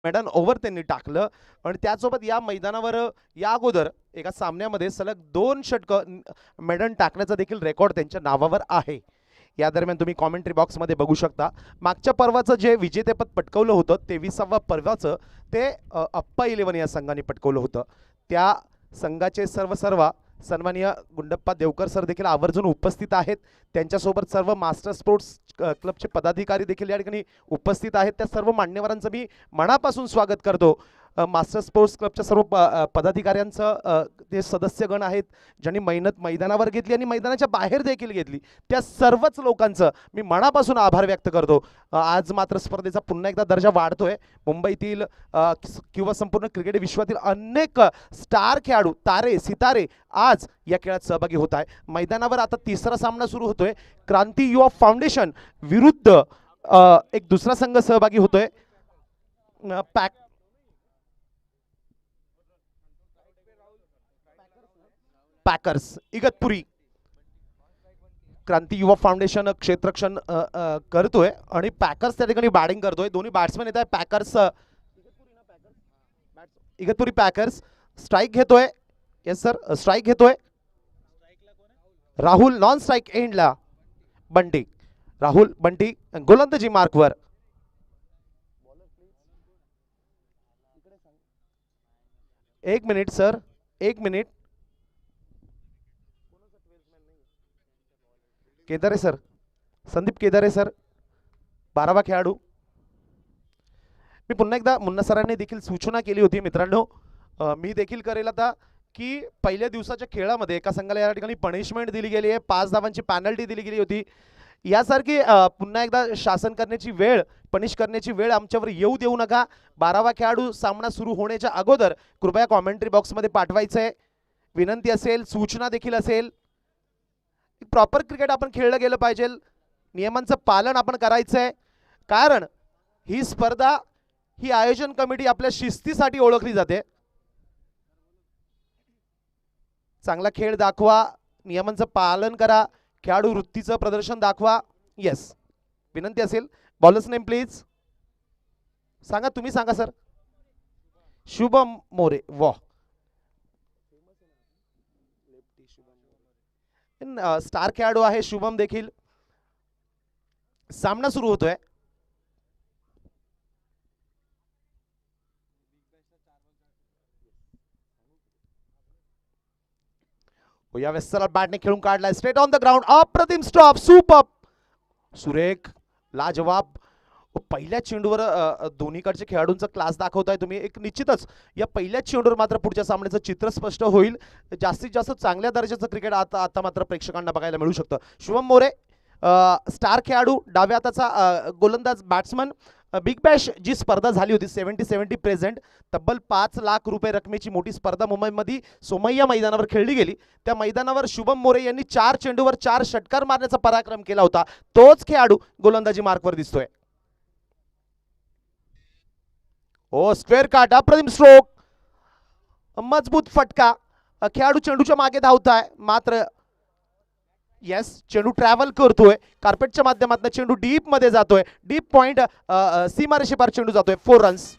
मैदान ओव्हर त्यांनी टाकलं आणि त्यासोबत या मैदानावर या अगोदर एका सामन्यामध्ये सलग 2 षटकं मैदान टाकण्याचा देखील रेकॉर्ड त्यांच्या नावावर आहे. या दरम्यान तुम्ही कॉमेंट्री बॉक्समध्ये बघू शकता मागच्या पर्वाचं जे विजेतेपद पटकवलं होतं 23व्या पर्वाचं ते अप्पा इलेव्हन या संघाने पटकवलं होतं. त्या संघाचे सर्व सन्माननीय गुंडप्पा देवकर सर देखील आवर्जून उपस्थित आहेत. त्यांच्यासोबत सर्व मास्टर स्पोर्ट्स क्लबचे पदाधिकारी देखील या ठिकाणी उपस्थित आहेत. त्या सर्व मान्यवरांचं मी मनापासून स्वागत करतो. मास्टर स्पोर्ट्स क्लबच्या सर्व पदाधिकाऱ्यांचं ते सदस्यगण आहेत ज्यांनी मेहनत मैदानावर घेतली आणि मैदानाच्या बाहेर देखील घेतली, त्या सर्वच लोकांचं मी मनापासून आभार व्यक्त करतो. आज मात्र स्पर्धेचा पुन्हा एकदा दर्जा वाढतोय. मुंबईतील किंवा संपूर्ण क्रिकेट विश्वातील अनेक स्टार खेळाडू, तारे सितारे आज या खेळात सहभागी होत आहे. मैदानावर आता तिसरा सामना सुरू होतोय. क्रांती युवा फाउंडेशन विरुद्ध एक दुसरा संघ सहभागी होतोय. पॅकर्स इगतपुरी. क्रांती युवा फाउंडेशन क्षेत्ररक्षण करतोय आणि पॅकर्स त्या ठिकाणी बॅटिंग करतोय. दोन्ही बॅट्समॅन येत आहे. पॅकर्स इगतपुरी पॅकर्स स्ट्राईक घेतोय. येस सर, स्ट्राईक घेतोय राहुल. नॉन स्ट्राईक एंडला बंटी. राहुल बंटी गोलंदाजी मार्कवर. एक मिनिट सर, एक minute. Kedare sir, Sandeep Kedare sir 12वा खेळाडू. मी पुन्हा एकदा मुन्ना सरांनी देखील सूचना केली होती मित्रांनो, मी देखील करेल आता, की पहिल्या दिवसाच्या खेळामध्ये एका संघाला या ठिकाणी पनिशमेंट दिली गेली आहे. 5 धावांची पॅनल्टी दिली गेली होती. यासारखी पुन्हा एकदा शासन करण्याची वेळ, पनिश करण्याची वेळ आमच्यावर येऊ देऊ नका. 12वा खेळाडू सामना सुरू होण्याच्या अगोदर कृपया कॉमेंट्री बॉक्समध्ये पाठवायचं आहे. विनंती असेल, सूचना देखील असेल. प्रॉपर क्रिकेट आपण खेळलं गेलं पाहिजे. नियमांचं पालन आपण करायचं आहे. कारण ही स्पर्धा, ही आयोजन कमिटी आपल्या शिस्तीसाठी ओळखली जाते. चांगला खेळ दाखवा, नियमांचं पालन करा, खेळाडू वृत्तीचं प्रदर्शन दाखवा. येस, विनंती असेल. बॉलर्स नेम प्लीज सांगा. तुम्ही सांगा सर. शुभम मोरे. वाह, स्टार खेळाडू आहे शुभम देखील. सामना सुरू होतोय. या वेस्टरला बॅटने खेळून काढलाय. Straight on the ground. अप्रतिम स्टॉप. सुपर, सुरेख, लाजवाब. पहिल्या चेंडूवर दोन्हीकडच्या खेळाडूंचा क्लास दाखवताय तुम्ही. एक निश्चितच या पहिल्या चेंडूवर मात्र पुढच्या सामन्याचं चित्र स्पष्ट होईल. जास्तीत जास्त चांगल्या दर्जाचं क्रिकेट आता मात्र प्रेक्षकांना बघायला मिळू शकतं. शुभम मोरे स्टार खेळाडू, डाव्या हाताचा गोलंदाज बॅट्समन. बिग बॅश जी स्पर्धा झाली होती 70-70 प्रेझेंट, तब्बल 5 लाख रुपये रकमेची मोठी स्पर्धा मुंबईमध्ये सोमय्या मैदानावर खेळली गेली. त्या मैदानावर शुभम मोरे यांनी 4 चेंडूवर 4 षटकार मारण्याचा पराक्रम केला होता. तोच खेळाडू गोलंदाजी मार्कवर दिसतोय. ओ स्क्वेअर काट, अप्रतिम स्ट्रोक, मजबूत फटका. खेळाडू चेंडूच्या मागे धावताय, मात्र येस, चेंडू ट्रॅव्हल करतोय कार्पेटच्या माध्यमातून. चेंडू डीप मध्ये जातोय. डीप पॉइंट सीमारेषेपार चेंडू जातोय. 4 रन्स.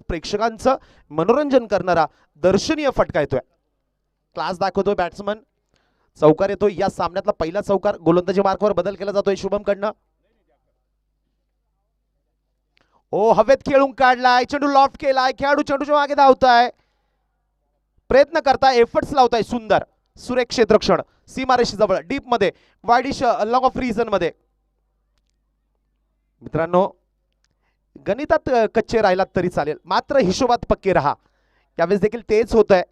प्रेक्षकांचं मनोरंजन करणारा दर्शनीय फटका येतोय. क्लास दाखवतोय बॅट्समन. चौकार येतोय. या सामन्यातला पहिला चौकार गोलंदाजी मार्कवर बदल केला जातोय शुभम कडनं. ओ हवेत खेळून काढलाय. चेंडू लॉफ्ट केलाय. खेळाडू चेंडूच्या मागे धावताय, प्रयत्न करताय, एफर्ट्स लावताय. सुंदर सुरेख क्षेत्ररक्षण सीमारेषेजवळ डीप मध्ये, वाईडिश लॉंग ऑफ रिजन मध्ये. मित्रांनो, गणितात कच्चे राहिलात तरी चालेल, मात्र हिशोबात पक्के रहा. यावेळेस देखील तेच होत आहे.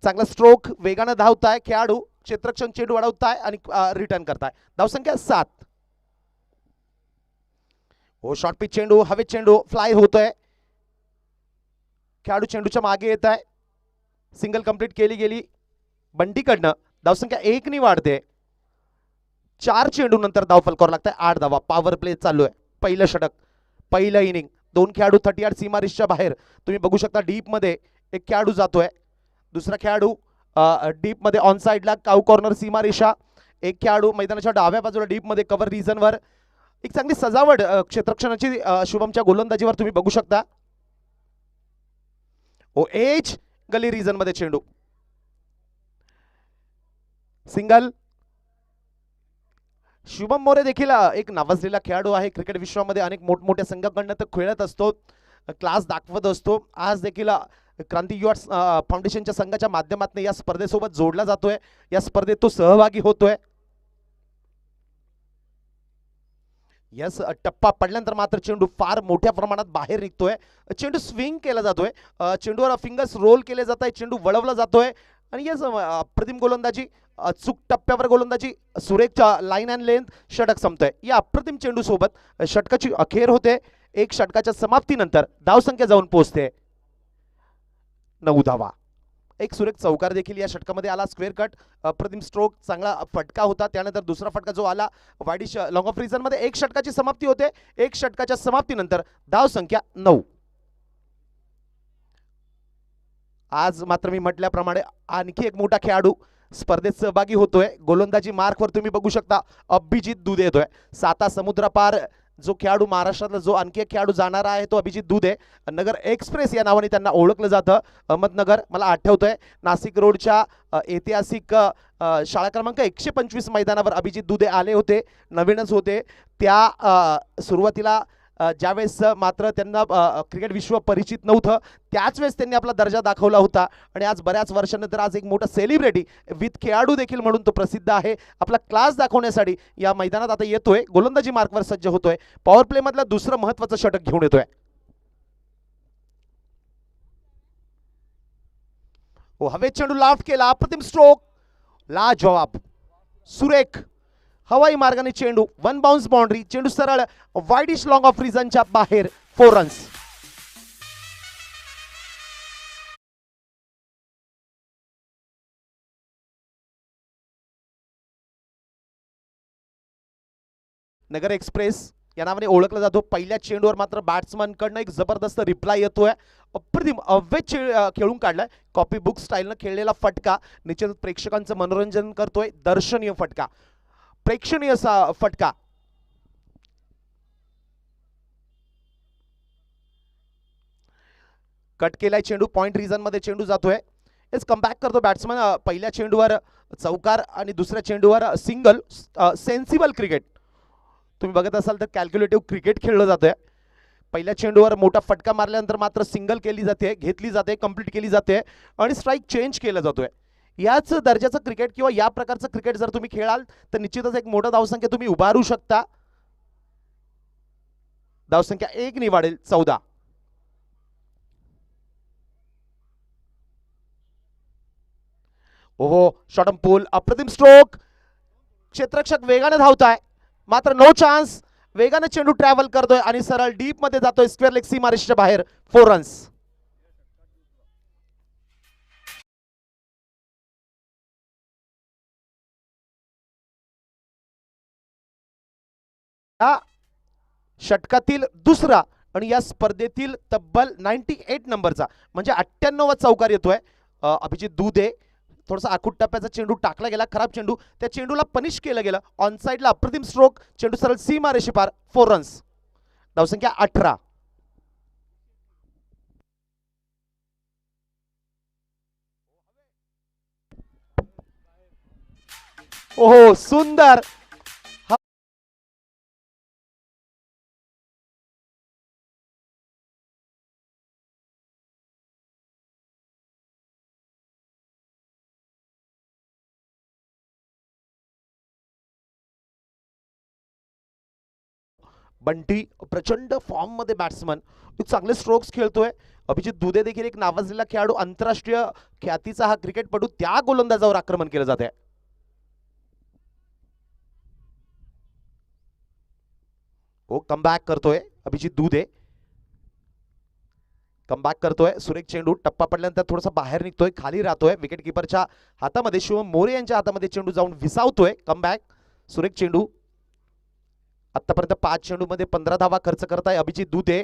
चांगला स्ट्रोक, वेगानं धावताय खेळाडू, क्षेत्ररक्षण चेंडू अडवताय आणि रिटर्न करताय. धावसंख्या 7. हो शॉर्ट पिच चेंडू, हवेत चेंडू फ्लाय होतोय. खेळाडू चेंडूच्या मागे येत आहे. सिंगल कंप्लीट केली गेली बंटीकडनं. धावसंख्या 1 ने वाढते. 4 चेंडू नंतर धाव फलकावर लागतंय 8 धावा. पॉवर प्ले चालू आहे. पहिलं षटक, पहिलं इनिंग. 2 खेळाडू 30 सीमारेषच्या बाहेर. तुम्ही बघू शकता डीप मध्ये एक खेळाडू जातोय, दुसरा खेळाडू डीप मध्ये ऑन साइडला काऊ कॉर्नर सीमारेषा. एक खेळाडू मैदानाच्या डाव्या बाजूला डीप मध्ये कव्हर रिजनवर. एक चांगली सजावट क्षेत्ररक्षणाची शुभमच्या गोलंदाजीवर तुम्ही बघू शकता. ओ एज गली रिजन मध्ये चेंडू. सिंगल. शुभम मोरे देखील एक नावाजलेला खेळाडू आहे. क्रिकेट विश्वामध्ये अनेक मोठमोठ्या संघांकडनं तो खेळत असतो, क्लास दाखवत असतो. आज देखील क्रांती युवा फाउंडेशनच्या संघाच्या माध्यमातून या स्पर्धेसोबत जोडला जातोय. या स्पर्धेत तो सहभागी होतोय. यस, टप्पा पडल्यानंतर मात्र चेंडू फार मोठ्या प्रमाणात बाहेर निघतोय. चेंडू स्विंग केला जातोय, चेंडूवर फिंगर्स रोल केले जात आहे, चेंडू वळवला जातोय. आणि यस, अप्रतिम गोलंदाजी, अचूक टप्प्यावर गोलंदाजी, सुरेख लाईन अँड लेंथ. षटक संपतोय. या अप्रतिम चेंडू सोबत षटकाची अखेर होते. एक षटकाच्या समाप्तीनंतर धावसंख्या जाऊन पोहोचते 9 धावा. एक सुरेख चौकार देखील या षटकामध्ये आला. स्क्वेअर कट, अप्रतिम स्ट्रोक, चांगला फटका होता. त्यानंतर दुसरा फटका जो आला वाईडिश लॉंग ऑफ रिजन मध्ये. एक षटकाची समाप्ती होते. एक षटकाच्या समाप्तीनंतर धावसंख्या 9. आज मात्र मी म्हटल्याप्रमाणे आणखी एक मोठा खेळाडू स्पर्धेत सहभागी होतोय. गोलंदाजी मार्कवर तुम्ही बघू शकता अभिजित दुधे येतोय. साता समुद्रापार जो खेळाडू महाराष्ट्रातला जो आणखी एक खेळाडू जाणारा आहे तो अभिजित दुधे. नगर एक्सप्रेस या नावाने त्यांना ओळखलं जातं. अहमदनगर, मला आठवतंय नाशिक रोडच्या ऐतिहासिक शाळा क्रमांक 125 मैदानावर अभिजित दुधे आले होते. नवीनच होते त्या सुरुवातीला. ज्यावेळेस मात्र त्यांना क्रिकेट विश्व परिचित नव्हतं, त्याच वेळेस त्यांनी आपला दर्जा दाखवला होता. आणि आज बऱ्याच वर्षानंतर आज एक मोठा सेलिब्रिटी विथ खेळाडू देखील म्हणून तो प्रसिद्ध आहे. आपला क्लास दाखवण्यासाठी या मैदानात आता येतोय. गोलंदाजी मार्कवर सज्ज होतोय. पॉवर प्ले मधलं दुसरं महत्वाचं षटक घेऊन येतोय. हवेत चेंडू लाफ्ट केला. अप्रतिम स्ट्रोक, लाजवाब, सुरेख हवाई मार्गाने चेंडू. 1 बाउन्स बाउंड्री. चेंडू सरळ वाईडिश लॉंग ऑफ रिजनच्या बाहेर. 4 रन्स. नगर एक्सप्रेस या नावाने ओळखला जातो. पहिल्या चेंडूवर मात्र बॅट्समन कडनं एक जबरदस्त रिप्लाय येतोय. अप्रतिम अव्वेज खेळून काढलाय. कॉपी बुक स्टाईलनं खेळलेला फटका निश्चित प्रेक्षकांचं मनोरंजन करतोय. दर्शनीय फटका, प्रेक्षणीय असा फटका. कट केलाय चेंडू. पॉइंट रिजन मध्ये चेंडू जातोय. इस कमबॅक करतो बॅट्समन. पहिल्या चेंडूवर चौकार आणि दुसऱ्या चेंडूवर सिंगल. सेन्सिबल क्रिकेट तुम्ही बघत असाल तर कॅल्क्युलेटिव्ह क्रिकेट खेळलं जातंय. पहिल्या चेंडूवर मोठा फटका मारल्यानंतर मात्र सिंगल केली जाते, घेतली जाते, कंप्लीट केली जाते आणि स्ट्राईक चेंज केला जातोय. याच दर्जाचं क्रिकेट किंवा या प्रकारचं क्रिकेट जर तुम्ही खेळाल तर निश्चितच एक मोठा धावसंख्या तुम्ही उभारू शकता. धावसंख्या 1 नि वाढेल. 14. ओहो, शॉर्ट पूल, अप्रतिम स्ट्रोक. क्षेत्ररक्षक वेगाने धावताय मात्र नो चान्स. वेगाने चेंडू ट्रॅव्हल करतोय आणि सरळ डीप मध्ये जातोय. स्क्वेअर लेग सीमारेषेच्या बाहेर. 4 रन्स. या षटकातील दुसरा आणि या स्पर्धेतील तब्बल 98 नंबरचा म्हणजे 98वा चौकार येतोय. अभिजित दुधे. थोडासा आखूट टप्प्याचा चेंडू टाकला गेला, खराब चेंडू. त्या चेंडूला पनिश केलं गेलं. ऑन साइडला अप्रतिम स्ट्रोक. चेंडू सरळ सीमारेषे पार. 4 रन्स. धावसंख्या 18. ओहो, सुंदर. बंटी प्रचंड फॉर्म मध्ये बॅट्समन, चांगले स्ट्रोक्स खेळतोय. अभिजित दुधे देखील एक नावाजलेला खेळाडू, आंतरराष्ट्रीय ख्यातीचा हा क्रिकेटपटू. त्या गोलंदाजावर आक्रमण केलं जाते. ओ, कमबॅक करतोय अभिजित दुधे. कमबॅक करतोय. सुरेख चेंडू. टप्पा पडल्यानंतर थोडासा बाहेर निघतोय, खाली राहतोय. विकेट किपरच्या हातामध्ये, शिवम मोरे यांच्या हातामध्ये चेंडू जाऊन विसावतोय. कमबॅक. सुरेख चेंडू. आतापर्यंत 5 चेंडूमध्ये 15 धावा खर्च करताय अभिजित दुधे.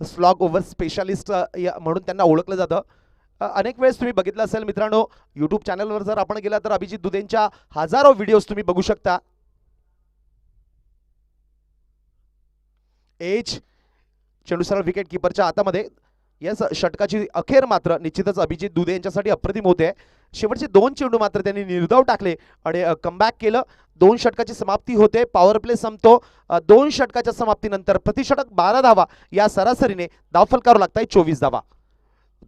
स्लॉग ओव्हर स्पेशालिस्ट म्हणून त्यांना ओळखलं जातं. अनेक वेळेस तुम्ही बघितलं असेल मित्रांनो, यूट्यूब चॅनलवर जर आपण गेला तर अभिजित दुधेंच्या हजारो व्हिडिओज तुम्ही बघू शकता. एज चेंडू सरळ विकेट किपरच्या हातामध्ये. यस, षटकाची अखेर मात्र निश्चितच अभिजित दुधे यांच्यासाठी अप्रतिम होते. शेवटचे 2 चेंडू मात्र त्यांनी निर्धाव टाकले आणि कमबॅक केलं. 2 षटकाची समाप्ती होते. पॉवर प्ले संपतो. 2 षटकाच्या समाप्तीनंतर प्रतिषटक 12 धावा या सरासरीने धावफलकावर लागताय 24 धावा.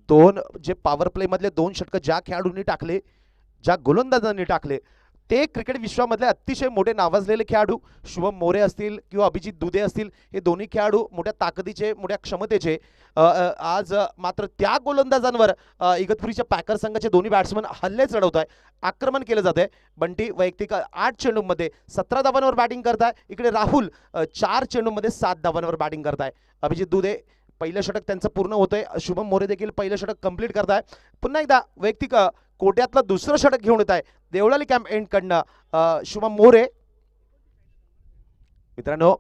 2 जे पॉवर प्ले मधले 2 षटक ज्या खेळाडूंनी टाकले, ज्या गोलंदाजांनी टाकले, ते क्रिकेट विश्वामधले अतिशय मोठे नावाजलेले खेळाडू शुभम मोरे असतील किंवा अभिजित दुधे असतील. हे दोन्ही खेळाडू मोठ्या ताकदीचे, मोठ्या क्षमतेचे. आज मात्र त्या गोलंदाजांवर इगतपुरीच्या पॅकर संघाचे दोन्ही बॅट्समन हल्ले चढवत आहे, आक्रमण केलं जात आहे. बंटी वैयक्तिक 8 चेंडूंमध्ये 17 धावांवर बॅटिंग करताय. इकडे राहुल 4 चेंडूंमध्ये 7 धावांवर बॅटिंग करताय. अभिजित दुधे पहिलं षटक त्यांचं पूर्ण होतंय. शुभम मोरे देखील पहिलं षटक कंप्लीट करताय. पुन्हा एकदा वैयक्तिक कोट्यातलं दुसरं षटक घेऊन येत आहे देवळाली कॅम्प एंड कडनं शुभम मोरे. मित्रांनो,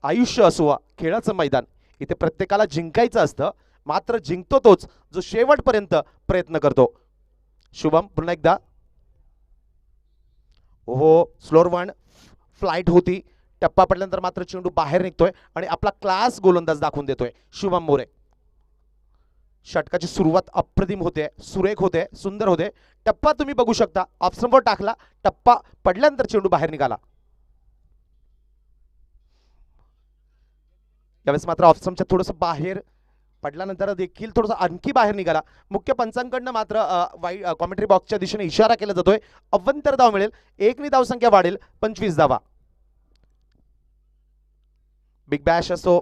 आयुष्य असो खेळाचं मैदान, इथे प्रत्येकाला जिंकायचं असतं, मात्र जिंकतो तोच जो शेवटपर्यंत प्रयत्न करतो. शुभम पुन्हा एकदा. हो, स्लोअर वन फ्लाईट होती. टप्पा पडल्यानंतर मात्र चेंडू बाहेर निघतोय आणि आपला क्लास गोलंदाज दाखवून देतोय शुभम मोरे. षटकाची सुरुवात अप्रतिम होते, सुरेख होते, सुंदर होते. टप्पा तुम्ही बघू शकता, ऑफ स्टंपवर टाकला, टप्पा पडल्यानंतर चेंडू बाहेर निघाला. यावेळेस मात्र ऑफ स्टंपच्या थोडंसं बाहेर पडल्यानंतर देखील थोडंसं आणखी बाहेर निघाला. मुख्य पंचांकडनं मात्र कॉमेंट्री बॉक्सच्या दिशेने इशारा केला जातोय, अव्वंतर धाव मिळेल, 1 नी धावसंख्या वाढेल, 25 धावा. बिग बॅश असो,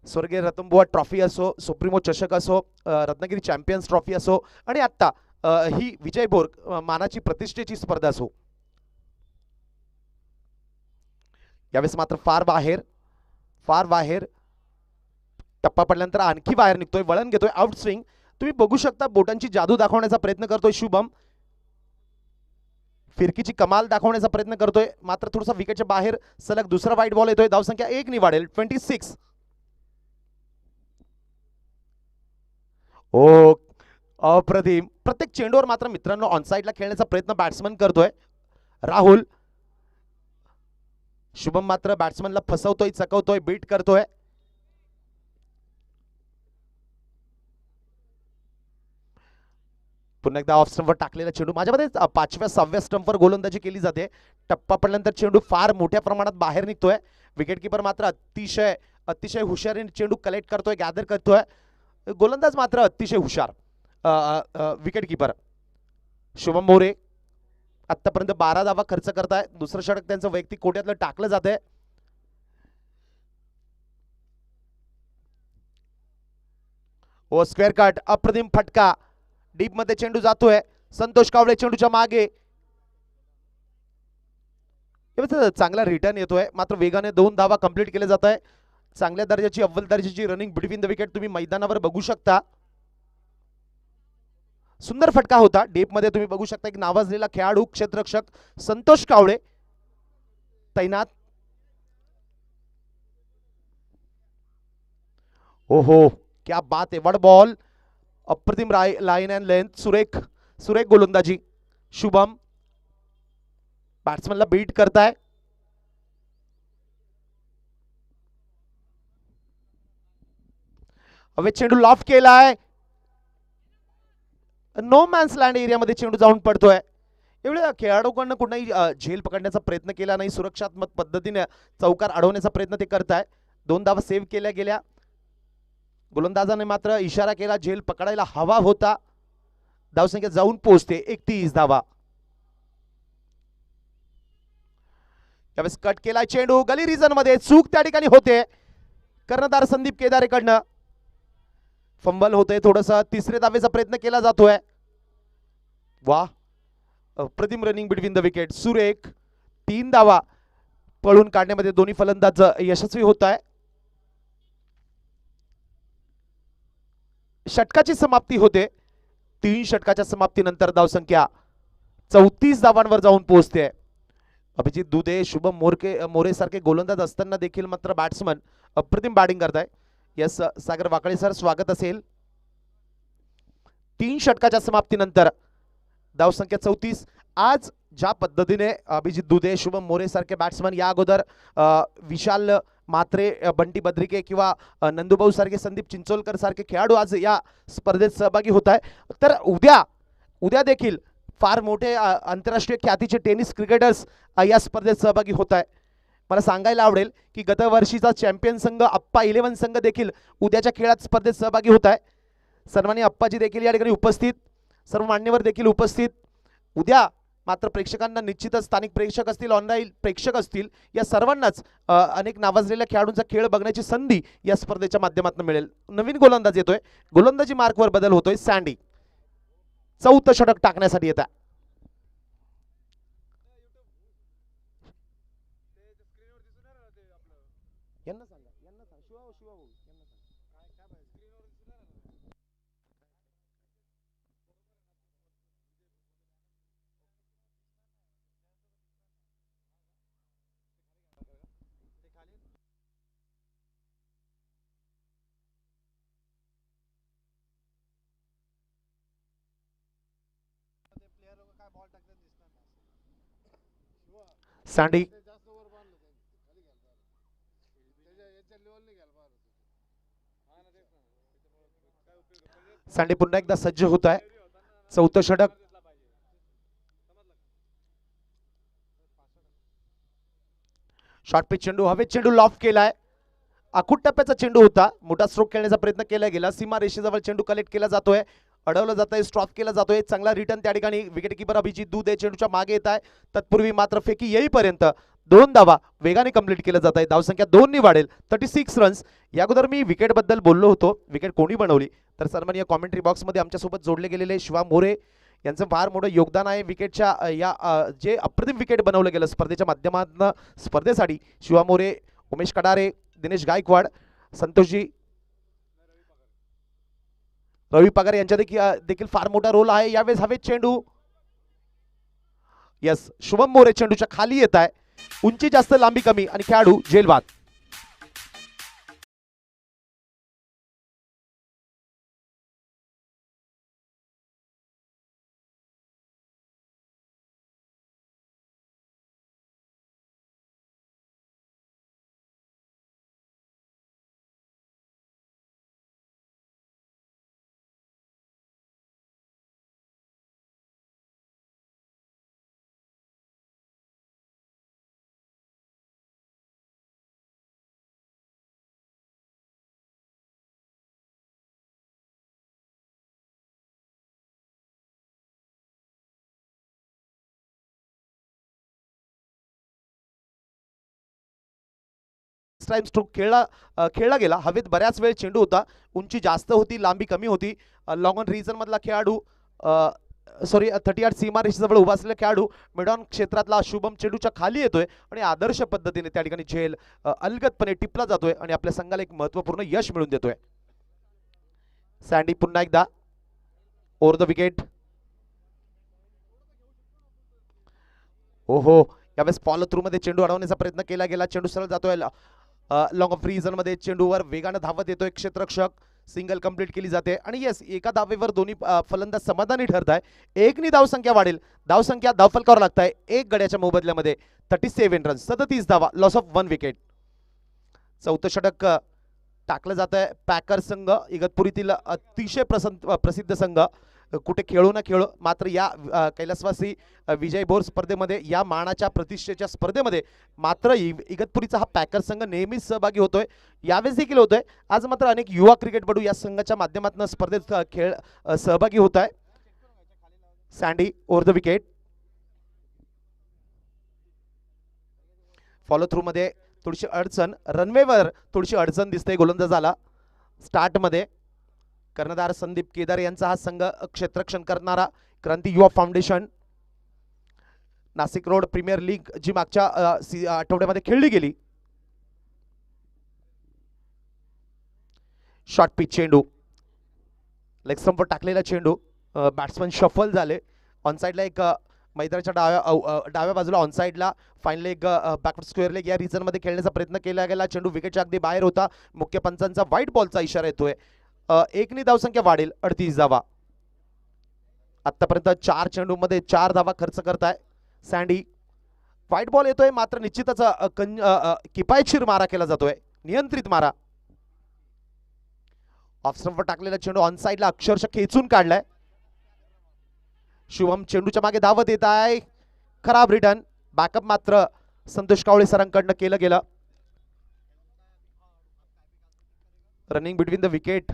स्वर्गीय रतनबुवा ट्रॉफी असो, सुप्रीमो चषक असो, रत्नागिरी चॅम्पियन्स ट्रॉफी असो आणि आत्ता ही विजय बोर मानाची प्रतिष्ठेची स्पर्धा असो, यावेळेस मात्र फार बाहेर टप्पा पडल्यानंतर आणखी बाहेर निघतोय, वळण घेतोय, आउट स्विंग. तुम्ही बघू शकता बोटांची जादू दाखवण्याचा प्रयत्न करतोय शुभम. फिरकीची कमाल दाखवण्याचा प्रयत्न करतोय, मात्र थोडासा विकेटच्या बाहेर सलग दुसरा वाईट बॉल येतोय. धावसंख्या 1 नी वाढेल, 26. ओ अप्रतिम. प्रत्येक चेंडूवर मात्र मित्रांनो ऑनसाइडला खेळण्याचा प्रयत्न बॅट्समन करतोय राहुल. शुभम मात्र बॅट्समनला फसवतोय, चकवतोय, बीट करतोय. पुन्हा एकदा ऑफ स्टंपवर टाकलेला चेंडू. माझ्यामध्ये 5व्या 6व्या स्टंपवर गोलंदाजी केली जाते. टप्पा पडल्यानंतर चेंडू फार मोठ्या प्रमाणात बाहेर निघतोय. विकेट किपर मात्र अतिशय हुशारीने चेंडू कलेक्ट करतोय, गॅदर करतोय. गोलंदाज मात्र अतिशय हुशार. विकेट किपर शुभम मोरे आतापर्यंत 12 धावा खर्च करताय. दुसरं षटक त्यांचं वैयक्तिक कोट्यातलं टाकलं जातंय. ओ स्क्वेअर कट, अप्रतिम फटका, डीप मध्ये चेंडू जातोय. संतोष कावळे चेंडूच्या मागे. चांगला रिटर्न येतोय, मात्र वेगाने 2 धावा कंप्लीट केले जात आहे. चांगल्या दर्जाची, अव्वल दर्जाची रनिंग बिटवीन द विकेट तुम्ही मैदानावर बघू शकता. सुंदर फटका होता. डीप मध्ये तुम्ही बघू शकता एक नावाजलेला खेळाडू क्षेत्ररक्षक संतोष कावळे तैनात. ओहो क्या बात आहे. वड बॉल, अप्रतिम लाईन अँड लेंथ, सुरेख गोलंदाजी. शुभम बॅट्समनला बीट करताय. हवे चेंडू लॉफ्ट केलाय. नो मॅन्स लँड एरियामध्ये चेंडू जाऊन पडतोय. एवढ्या खेळाडूकडनं कुठलाही झेल पकडण्याचा प्रयत्न केला नाही. सुरक्षात्मक पद्धतीने चौकार अडवण्याचा प्रयत्न ते करताय. 2 धावा सेव्ह केल्या गेल्या. गोलंदाजाने मात्र इशारा केला, झेल पकडायला हवा होता. धावसंख्या जाऊन पोहोचते 31 धावा. यावेळेस कट केलाय चेंडू, गली रिजन मध्ये चूक त्या ठिकाणी होते. कर्णधार संदीप केदारेकडनं फंबल होतंय थोडस. तिसरे धावेचा प्रयत्न केला जातोय. वा, अप्रतिम रनिंग बिटवीन द विकेट, सुरेख. 3 धावा पळून काढण्यामध्ये दोन्ही फलंदाज यशस्वी होत आहे. षटकाची समाप्ती होते. 3 षटकाच्या समाप्तीनंतर धावसंख्या 34 धावांवर जाऊन पोहोचते. अभिजित दुधे, शुभम मोरे सारखे गोलंदाज असताना देखील मात्र बॅट्समन अप्रतिम बॅटिंग करताय. यस सागर वाकळे सर, स्वागत असेल. 3 षटकाच्या समाप्तीनंतर धावसंख्या 34. आज ज्या पद्धतीने अभिजित दुधे, शुभम मोरे सारखे बॅट्समन, या अगोदर विशाल मात्रे, बंटी बद्रिके किंवा नंदूभाऊ सारखे, संदीप चिंचोलकर सारखे खेळाडू आज या स्पर्धेत सहभागी होत आहे. तर उद्या देखील फार मोठे आंतरराष्ट्रीय ख्यातीचे टेनिस क्रिकेटर्स या स्पर्धेत सहभागी होत आहे. मला सांगायला आवडेल की गतवर्षीचा चॅम्पियन संघ अप्पा 11 संघ देखील उद्याच्या खेळात स्पर्धेत सहभागी होत आहे. सन्माननीय अप्पाजी देखील या ठिकाणी उपस्थित, सर्व मान्यवर देखील उपस्थित. उद्या मात्र प्रेक्षकांना निश्चितच स्थानिक प्रेक्षक असतील, ऑनलाईन प्रेक्षक असतील, या सर्वांनाच अनेक नावाजलेल्या खेळाडूंचा खेळ बघण्याची संधी या स्पर्धेच्या माध्यमातून मिळेल. नवीन गोलंदाज येतोय, गोलंदाजी मार्कवर बदल होतोय. सँडी 4थं षटक टाकण्यासाठी येत आहे. सँडी सँडी पुन्हा एकदा सज्ज होत आहे. 4थं षटक. शॉर्ट पिच चेंडू, हवेत चेंडू लॉफ्ट केलाय. आखूट टप्प्याचा चेंडू होता, मोठा स्ट्रोक खेळण्याचा प्रयत्न केला गेला. सीमा रेषेजवळ चेंडू कलेक्ट केला जातोय, अडवलं जात आहे, स्ट्रॉप केला जातोय. चांगला रिटर्न त्या ठिकाणी. विकेट किपर अभिजित दुधे चेंडूच्या मागे येत आहे. तत्पूर्वी मात्र फेकी येईपर्यंत 2 धावा वेगाने कंप्लीट केलं जात आहे. धावसंख्या 2 ने वाढेल. 36 रन्स. या अगोदर मी विकेट बद्दल बोललो होतो, विकेट कोणी बनवली, तर सन्माननीय कॉमेंट्री बॉक्समध्ये आमच्यासोबत जोडले गेलेले शिवा मोरे यांचं फार मोठं योगदान आहे विकेटच्या या जे अप्रतिम विकेट बनवलं गेलं स्पर्धेच्या माध्यमातून. स्पर्धेसाठी शिवा मोरे, उमेश कडारे, दिनेश गायकवाड, संतोषजी, रवी पगार यांच्या देखील फार मोठा रोल आहे. यावेळेस हवेत चेंडू. यस, शुभम मोरे चेंडूच्या खाली येत आहे. उंची जास्त, लांबी कमी आणि खेळाडू जेलबाद. टाइम स्ट्रोक खेळला गेला. हवेत बऱ्याच वेळ चेंडू होता, उंची जास्त होती, लांबी कमी होती. लॉंग ऑन रिजन मधला खेळाडू, सॉरी 38 सीमा रेषेजवळ उभा असलेला खेळाडू मिडॉन क्षेत्रातला शुभम चेंडूच्या खाली येतोय आणि आदर्श पद्धतीने त्या ठिकाणी झेल अलगदपणे टिपला जातोय आणि आपल्या संघाला एक महत्त्वपूर्ण यश मिळवून देतोय. सँडी पुन्हा एकदा ओव्हर द विकेट. ओहो, यावेळेस फॉलो थ्रू मध्ये चेंडू अडवण्याचा प्रयत्न केला गेला. चेंडू सरळ जातोय लॉंग ऑफ रिजन मध्ये. चेंडूवर वेगानं धावत येतोय क्षेत्ररक्षक. सिंगल कंप्लीट केली जाते आणि येस, एका धावेवर दोन्ही फलंदाज समाधानी ठरत आहे. 1 नी धावसंख्या वाढेल. धावसंख्या धावफलकावर लागत आहे 1 गड्याच्या मोबदल्यामध्ये. 37 रन्स, 37 धावा, लॉस ऑफ 1 विकेट. 4थं षटक टाकलं जात आहे. पॅकर संघ इगतपुरीतील अतिशय प्रसिद्ध संघ, कुठे खेळू ना खेळो मात्र या कैलासवासी विजय बोर स्पर्धेमध्ये, या मानाच्या प्रतिष्ठेच्या स्पर्धेमध्ये मात्र इगतपुरीचा हा पॅकर संघ नेहमीच सहभागी होतोय, यावेळेस देखील होतोय. आज मात्र अनेक युवा क्रिकेटपटू या संघाच्या माध्यमातून स्पर्धेत सहभागी होत आहे. Sandy over the wicket. Follow through मध्ये थोडीशी अडचण, रनवेवर थोडीशी अडचण दिसते गोलंदाजाला. स्टार्ट मध्ये कर्णधार संदीप केदार यांचा हा संघ क्षेत्ररक्षण करणारा Kranti Yuva foundation, Nashik road premier league जी मागच्या आठवड्यामध्ये खेळली गेली. शॉर्ट पिच चेंडू, लेग स्टंपवर टाकलेला चेंडू, बॅट्समन शफल झाले. ऑन साइडला एक मैदानाच्या डाव्या बाजूला ऑन साईडला fine leg backward square leg या रिजन मध्ये खेळण्याचा प्रयत्न केला गेला. चेंडू विकेटच्या अगदी बाहेर होता. मुख्य पंचांचा व्हाईट बॉलचा इशारा येतोय. एकनी धावसंख्या वाढेल 38 धावा. आतापर्यंत 4 चेंडूमध्ये 4 धावा खर्च करताय सँडी. व्हाईट बॉल येतोय मात्र निश्चितच किफायतशीर मारा केला जातोय, नियंत्रित मारा. ऑफ स्टंपवर टाकलेला चेंडू ऑन साईडला अक्षरशः खेचून काढलाय. शुभम चेंडूच्या मागे धावत येत आहे. खराब रिटर्न. बॅकअप मात्र संतोष कावळे सरांकडनं केलं गेलं. रनिंग बिटवीन द विकेट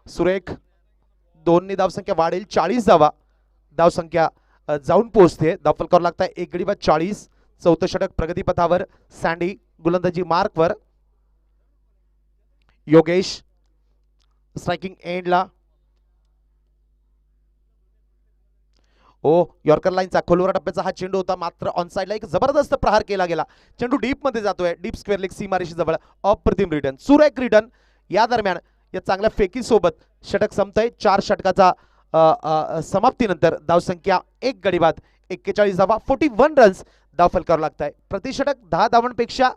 सुरेख. 2 धावसंख्या वाढेल 40 धावा. धावसंख्या जाऊन पोहोचते. धावफल करावं लागतंय 1 गडी बाद 40. चौथं षटक प्रगतीपथावर. सँडी गोलंदाजी मार्कवर. योगेश स्ट्रायकिंग एंडला. यॉर्कर लाईनचा खोलवर टप्प्याचा हा चेंडू होता मात्र ऑन साईडला एक जबरदस्त प्रहार केला गेला. चेंडू डीप मध्ये जातोय. डीप स्क्वेअर लेग सीमारेषी जवळ. अप्रतिम रिटर्न, सुरेख रिटर्न. या दरम्यान या चांगल्या फेकी सोबत षटक संपतंय. 4 षटकाचा समाप्तीनंतर धावसंख्या 1 गडी बाद 41 धावा 41 रन्स धावफल करावं लागतंय. प्रति षटक 10 धावांपेक्षा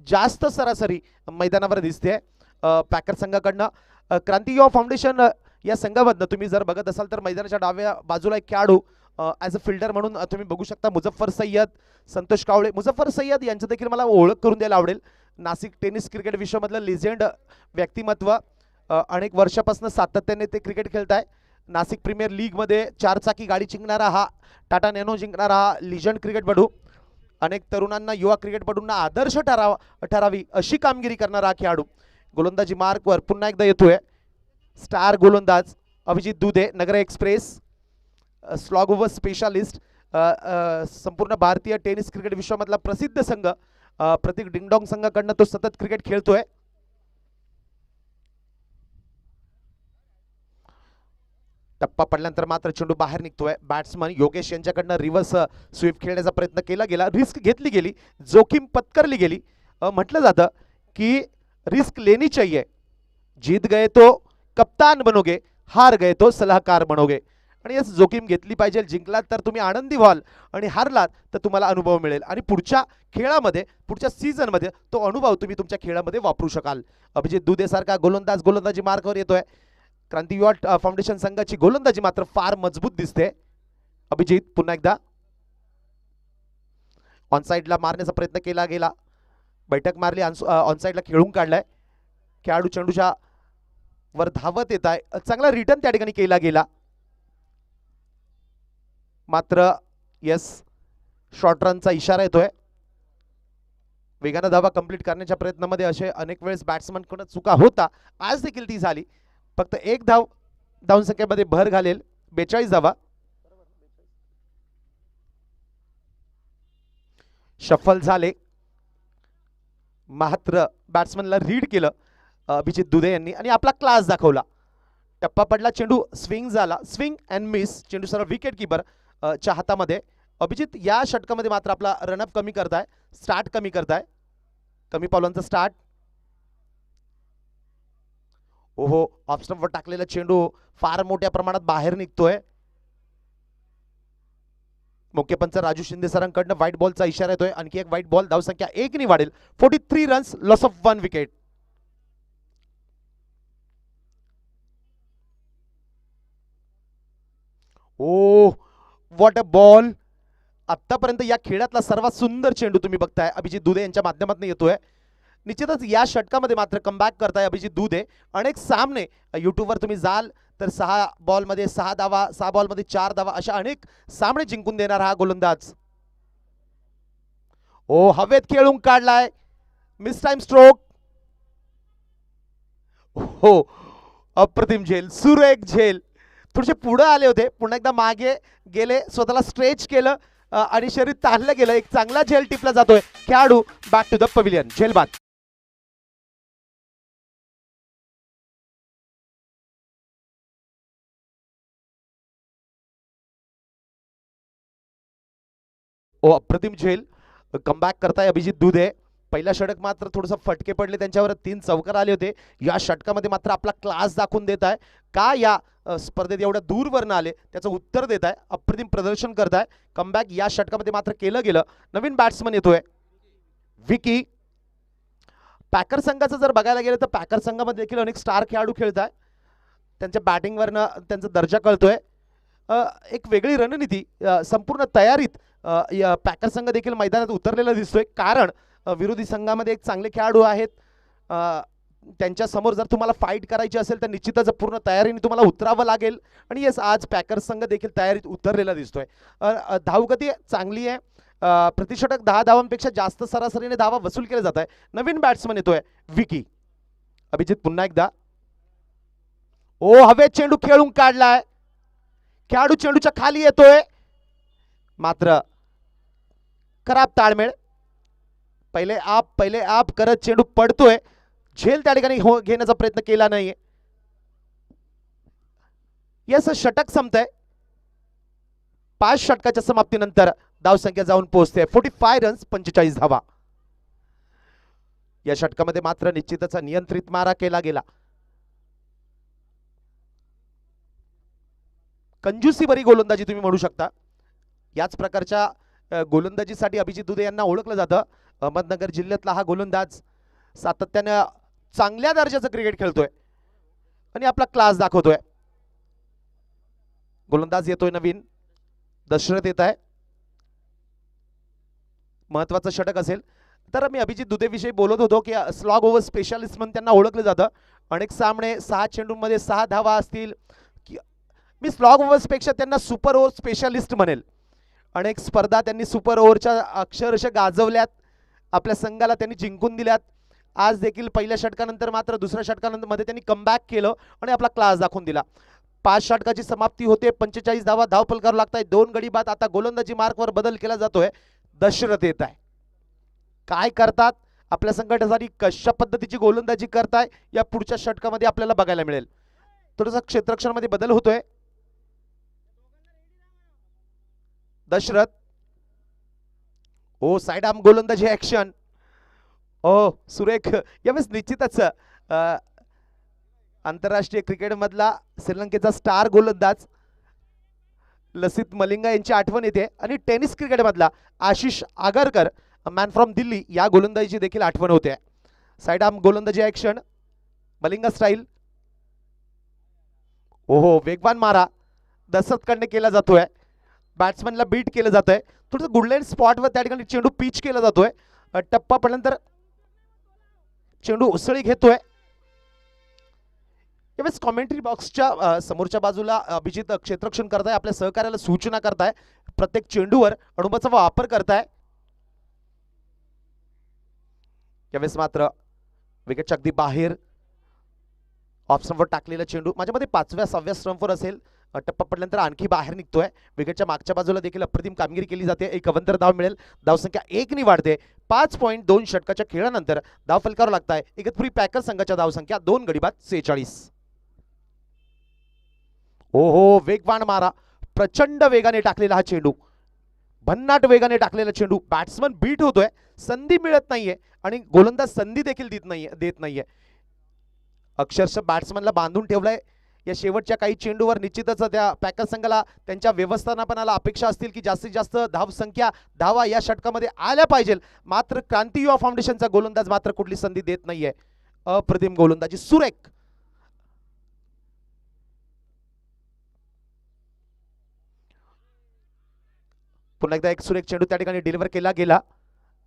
जास्त सरासरी मैदानावर दिसते पॅकर संघाकडनं. क्रांती युवा फाउंडेशन या संघामधनं तुम्ही जर बघत असाल तर मैदानाच्या डाव्या बाजूला एक खेळाडू ॲज अ फिल्डर म्हणून तुम्ही बघू शकता. मुझफ्फर सय्यद, संतोष कावळे. मुझफ्फर सय्यद यांचं देखील मला ओळख करून द्यायला आवडेल. नाशिक टेनिस क्रिकेट विश्वामधलं लिजेंड व्यक्तिमत्व. अनेक वर्षापासून सातत्याने ते क्रिकेट खेळताय. नाशिक प्रीमियर लीगमध्ये 4 चाकी गाडी जिंकणारा हा, टाटा नॅनो जिंकणारा हा लिजेंड क्रिकेटपटू. अनेक तरुणांना, युवा क्रिकेटपटूंना आदर्श ठरावी अशी कामगिरी करणारा हा खेळाडू. गोलंदाजी मार्कवर पुन्हा एकदा येतोय स्टार गोलंदाज अभिजित दुधे. नगर एक्सप्रेस स्लॉग ओव्हर स्पेशालिस्ट. संपूर्ण भारतीय टेनिस क्रिकेट विश्वामधला प्रसिद्ध संघ प्रतीक डिंगडॉंग संघाकडनं तो सतत क्रिकेट खेळतोय. टप्पा पडल्यानंतर मात्र चेंडू बाहेर निघतोय. बॅट्समन योगेश यांच्याकडनं रिव्हर्स स्वीप खेळण्याचा प्रयत्न केला गेला. रिस्क घेतली गेली, जोखीम पत्करली गेली. म्हटलं जातं की रिस्क लेनी चाहिए. जीत गए तो कप्तान बनोगे, हार गए तो सलाहकार बनोगे. आणि याच जोखीम घेतली पाहिजे. जिंकलात तर तुम्ही आनंदी व्हाल आणि हारलात तर तुम्हाला अनुभव मिळेल आणि पुढच्या खेळामध्ये, पुढच्या सीझनमध्ये तो अनुभव तुम्ही तुमच्या खेळामध्ये वापरू शकाल. अभिजित दुधे सारखा गोलंदाज गोलंदाजी मार्कवर येतोय. क्रांती युवा फाउंडेशन संघाची गोलंदाजी मात्र फार मजबूत दिसते. अभिजित पुन्हा एकदा ऑन साईडला मारण्याचा प्रयत्न केला गेला. बैठक मारली, ऑन साईडला खेळून काढलाय. खेळाडू चेंडूच्या वर धावत येत आहे. चांगला रिटर्न त्या ठिकाणी केला गेला मात्र यस शॉर्ट रनचा इशारा येतोय. वेगानं धावा कंप्लीट करण्याच्या प्रयत्नामध्ये असे अनेक वेळेस बॅट्समन कडून चुका होता. आज देखील ती झाली. फक्त 1 धावसंख्येमध्ये भर घालेल 42 धावा. शफल झाले मात्र बॅट्समनला रीड केलं अभिजित दुधे यांनी आणि आपला क्लास दाखवला. टप्पा पडला, चेंडू स्विंग झाला. Swing and miss. चेंडू सरळ विकेट किपर च्या हातामध्ये. अभिजित या षटकामध्ये मात्र आपला रनअप कमी करताय, स्टार्ट कमी करताय. कमी पावलांचा स्टार्ट. ओहो, ऑफ स्टंपवर टाकलेला चेंडू फार मोठ्या प्रमाणात बाहेर निघतोय. मुख्य पंच राजू शिंदे सरांकडनं व्हाईट बॉलचा इशारा येतोय. आणखी एक व्हाईट बॉल. धावसंख्या 1 ने वाढेल. 43 runs, loss of 1 wicket. Oh what a ball. आतापर्यंत या खेळातला सर्वात सुंदर चेंडू तुम्ही बघताय अभिजित दुधे यांच्या माध्यमातून येतोय. निश्चितच या षटकामध्ये मात्र कमबॅक करताय अभिजित दुधे. अनेक सामने युट्यूबवर तुम्ही जाल तर 6 बॉलमध्ये 6 धावा, 6 बॉलमध्ये 4 धावा अशा अनेक सामने जिंकून देणारा हा गोलंदाज. ओ हवेत खेळून काढलाय. Miss time stroke. हो अप्रतिम झेल, सुरेख झेल. थोडेसे पुढे आले होते, पुन्हा एकदा मागे गेले, स्वतःला स्ट्रेच केलं आणि शरीर ताणलं गेलं. एक चांगला झेल टिपला जातोय. खेळाडू बॅक टू द पव्हिलियन. झेल बाद. ओ अप्रतिम झेल. कमबॅक करताय अभिजित दुधे. पहिला षटक मात्र थोडंसं फटके पडले त्यांच्यावर, 3 चौकार आले होते. या षटकामध्ये मात्र आपला क्लास दाखवून देत आहे. का या स्पर्धेत एवढ्या दूरवरनं आले त्याचं उत्तर देत आहे. अप्रतिम प्रदर्शन करत आहे. कमबॅक या षटकामध्ये मात्र केलं गेलं. नवीन बॅट्समन येतोय विकी. पॅकर संघाचं जर बघायला गेलं तर पॅकर संघामध्ये देखील अनेक स्टार खेळाडू खेळत आहे. त्यांच्या बॅटिंगवरनं त्यांचा दर्जा कळतोय. एक वेगळी रणनीती संपूर्ण तयारीत पॅकर संघ देखील मैदानात उतरलेला दिसतोय. कारण विरोधी संघामध्ये एक चांगले खेळाडू आहेत. त्यांच्या समोर जर तुम्हाला फाईट करायची असेल तर निश्चितच पूर्ण तयारीने तुम्हाला उतरावं लागेल. आणि येस, आज पॅकर संघ देखील तयारीत उतरलेला दिसतोय. धावगती चांगली आहे. प्रतिषटक 10 धावांपेक्षा जास्त सरासरीने धावा वसूल केले जात आहे. नवीन बॅट्समन येतोय विकी. अभिजित पुन्हा एकदा. ओ, हवे चेंडू खेळून काढलाय. खेळाडू चेंडूच्या खाली येतोय, मात्र खराब ताळमेळ. पहिले आप करत चेंडू पडतोय. झेल त्या ठिकाणी घेण्याचा प्रयत्न केला नाहीये. यस, षटक संपतंय. 5 षटकाच्या समाप्तीनंतर धावसंख्या जाऊन पोहोचते 45 रन्स, 45 धावा. या षटकामध्ये मात्र निश्चितच नियंत्रित मारा केला गेला. कंजूसी बरी गोलंदाजी तुम्ही म्हणू शकता. याच प्रकारच्या गोलंदाजीसाठी अभिजित दुधे यांना ओळखलं जातं. अहमदनगर जिल्ह्यातला हा गोलंदाज सातत्याने चांगल्या दर्जाचं क्रिकेट खेळतोय आणि आपला क्लास दाखवतोय. गोलंदाज येतोय नवीन, दशरथ येत आहे. महत्वाचं षटक असेल तर मी अभिजित दुधे विषयी बोलत होतो की स्लॉग ओव्हर स्पेशालिस्ट म्हणून त्यांना ओळखलं जातं. अनेक सामने 6 चेंडूंमध्ये 6 धावा असतील. मी स्लॉग ओव्हर्सपेक्षा त्यांना सुपर ओव्हर स्पेशालिस्ट म्हणेल. अनेक स्पर्धा त्यांनी सुपर ओव्हरच्या अक्षरशः गाजवल्यात. आपल्या संघाला त्यांनी जिंकून दिल्यात. आज देखील पहिल्या षटकानंतर मात्र दुसऱ्या षटकानंतर मध्ये त्यांनी कमबॅक केलं आणि आपला क्लास दाखवून दिला. 5 षटकाची समाप्ती होते. 45 धावा धावफलकावर लागताय. 2 गडी बाद. आता गोलंदाजी मार्कवर बदल केला जातोय. दशरथ येत आहे. काय करतात आपल्या संघासाठी, कशा पद्धतीची गोलंदाजी करताय या पुढच्या षटकामध्ये आपल्याला बघायला मिळेल. थोडासा क्षेत्ररक्षणामध्ये बदल होतोय. दशरथ, ओ साइड आर्म गोलंदाजी ऍक्शन. ओ सुरेख. यावेळेस निश्चितच आंतरराष्ट्रीय क्रिकेट मधला श्रीलंकेचा स्टार गोलंदाज लसित मलिंगा यांची आठवण येते आणि टेनिस क्रिकेट मधला आशिष आगरकर, मॅन फ्रॉम दिल्ली, या गोलंदाजीची देखील आठवण होते. साइड आर्म गोलंदाजी ऍक्शन, मलिंगा स्टाईल. ओहो, वेगवान मारा दशरथ कडने केला जातोय. बॅट्समॅनला बीट केलं जातंय. थोडंसं गुडलँड स्पॉटवर त्या ठिकाणी चेंडू पिच केला जातोय. टप्पा पडल्यानंतर चेंडू उसळी घेतोय. यावेळेस कॉमेंट्री बॉक्सच्या समोरच्या बाजूला अभिजित क्षेत्ररक्षण करताय. आपल्या सहकार्याला सूचना करताय. प्रत्येक चेंडूवर अणुबाचा वापर करताय. यावेळेस मात्र विकेटच्या अगदी बाहेर ऑफ स्टंपवर टाकलेला चेंडू माझ्या मते 5व्या 6व्या स्टंपवर असेल. टप्पा पडल्यानंतर आणखी बाहेर निघतोय. विकेटच्या मागच्या बाजूला देखील अप्रतिम कामगिरी केली जाते. एक अवंतर धाव मिळेल. धावसंख्या 1 ने वाढते. 5.2 षटकाच्या खेळानंतर धाव फलकावर लागताय. इगतपुरी पॅकर संघाच्या धावसंख्या 2 गडी बाद 46. ओहो, वेगवान मारा. प्रचंड वेगाने टाकलेला हा चेंडू, भन्नाट वेगाने टाकलेला चेंडू. बॅट्समन बीट होतोय. संधी मिळत नाहीये आणि गोलंदाज संधी देखील देत नाहीये. अक्षरशः बॅट्समनला बांधून ठेवलाय. या शेवटच्या काही चेंडूवर निश्चितच त्या पॅकर संघाला त्यांच्या व्यवस्थापनाला अपेक्षा असतील की जास्तीत जास्त धावसंख्या, धावा या षटकामध्ये आल्या पाहिजे. मात्र क्रांती युवा फाउंडेशनचा गोलंदाज मात्र कुठली संधी देत नाहीये. अप्रतिम गोलंदाजी, सुरेख. पुन्हा एकदा एक सुरेख चेंडू त्या ठिकाणी डिलिव्हर केला गेला.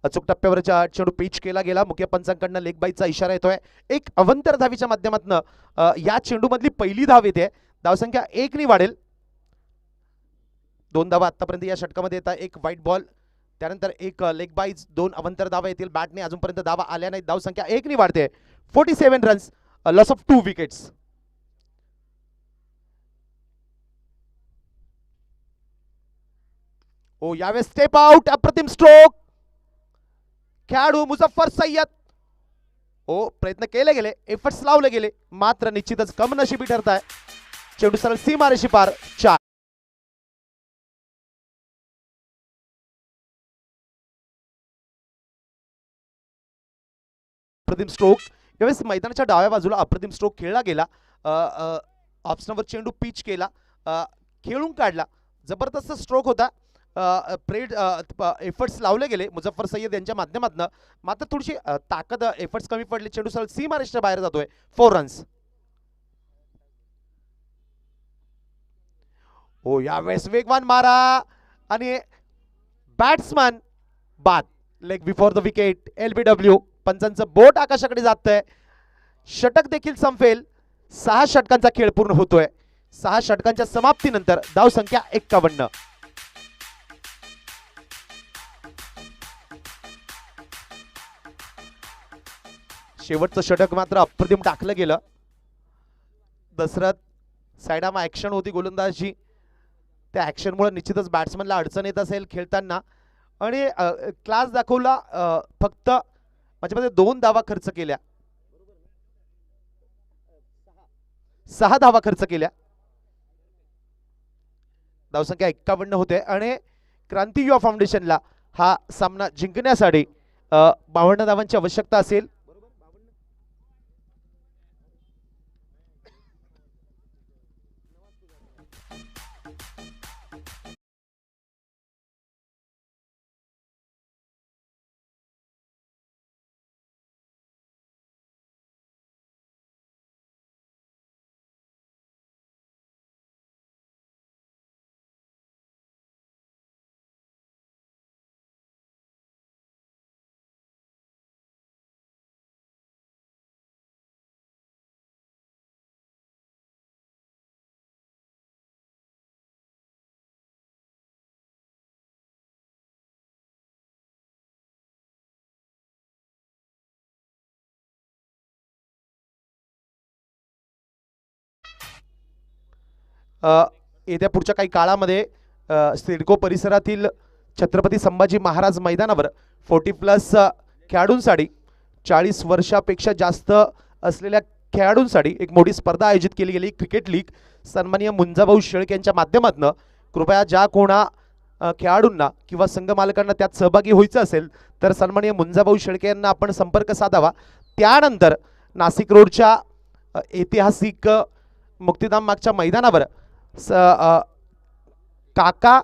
अचूक टप्प्यावरच्या चेंडू पिच केला गेला. मुख्य पंचांकडनं लेग बाईचा इशारा येतोय. एक अवंतर धावीच्या माध्यमातून या चेंडू मधली पहिली धाव येते. धावसंख्या 1 ने वाढेल. 2 धावा आतापर्यंत या षटकामध्ये येतात. एक व्हाईट बॉल, त्यानंतर एक लेग बाईज, 2 अवंतर धावा येतील. बॅटने अजूनपर्यंत धावा आल्या नाहीत. धावसंख्या 1 ने वाढते. 47 रन्स, लॉस ऑफ 2 विकेट्स. ओ, यावेळेस स्टेप आउट, अप्रतिम स्ट्रोक. खेळाडू मुझफ्फर सय्यद. ओ, प्रयत्न केले गेले, एफर्ट्स लावले गेले, मात्र निश्चितच कमनशिबी ठरताय. चेंडू सरळ सीमारेषी पार. 4. अप्रतिम स्ट्रोक. यावेळेस मैदानाच्या डाव्या बाजूला अप्रतिम स्ट्रोक खेळला गेला. ऑप्शनवर चेंडू पिच केला, खेळून काढला. जबरदस्त स्ट्रोक होता. प्रेड एफर्ट्स लावले गेले मुझफ्फर सय्यद यांच्या माध्यमातून. मात्र थोडीशी ताकद एफर्ट्स कमी पडले. चेंडू सरळ सीमारेषेच्या बाहेर जातोय. 4 रन्स. हो, यावेळेस वेगवान मारा आणि बॅट्समन बाद. Leg before the wicket. LBW. पंचांचं बोट आकाशाकडे जातंय. षटक देखील संपेल. 6 षटकांचा खेळ पूर्ण होतोय. 6 षटकांच्या समाप्तीनंतर धाव संख्या 51. शेवटचं षटक मात्र अप्रतिम टाकलं गेलं. दशरथ साइडामा ऍक्शन होती गोलंदाजी. त्या ऍक्शनमुळे निश्चितच बॅट्समनला अडचण येत असेल खेळताना. आणि क्लास दाखवला. फक्त माझ्यामध्ये 2 धावा खर्च केल्या. 6 धावा खर्च केल्या. धावसंख्या 51 होते आणि क्रांती युवा फाउंडेशनला हा सामना जिंकण्यासाठी 52 धावांची आवश्यकता असेल. येत्या पुढच्या काही काळामध्ये सिडको परिसरातील छत्रपती संभाजी महाराज मैदानावर 40+ खेळाडूंसाठी 40 वर्षापेक्षा जास्त असलेल्या खेळाडूंसाठी एक मोठी स्पर्धा आयोजित केली गेली. Cricket league. सन्माननीय मुंजाभाऊ शेळके यांच्या माध्यमातून कृपया ज्या कोणा खेळाडूंना किंवा संघ मालकांना त्यात सहभागी व्हायचं असेल तर सन्माननीय मुंजाभाऊ शेळके यांना आपण संपर्क साधावा. त्यानंतर नाशिक रोडच्या ऐतिहासिक मुक्तिधाम मागच्या मैदानावर काका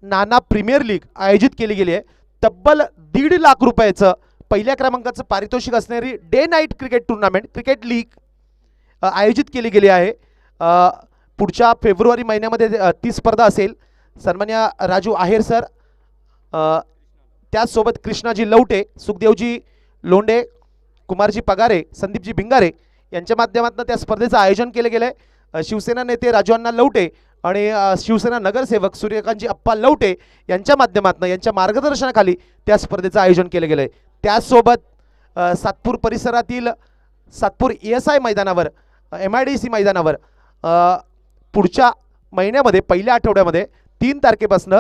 नाना प्रीमियर लीग आयोजित केली गेली आहे. तब्बल 1.5 लाख रुपयाचं पहिल्या क्रमांकाचं पारितोषिक असणारी day night cricket tournament cricket league आयोजित केली गेली आहे. पुढच्या फेब्रुवारी महिन्यामध्ये ती स्पर्धा असेल. सन्मान्य राजू आहेर सर, त्याचसोबत कृष्णाजी लवटे, सुखदेवजी लोंडे, कुमारजी पगारे, संदीपजी भिंगारे यांच्या माध्यमातून त्या स्पर्धेचं आयोजन केलं गेलं आहे. शिवसेना नेते राजूअण्णा लवटे आणि शिवसेना नगरसेवक सूर्यकांतजी अप्पा लवटे यांच्या माध्यमातून यांच्या मार्गदर्शनाखाली त्या स्पर्धेचं आयोजन केलं गेलं आहे. त्याचसोबत सातपूर परिसरातील सातपूर ESI मैदानावर MIDC मैदानावर पुढच्या महिन्यामध्ये पहिल्या आठवड्यामध्ये 3 तारखेपासून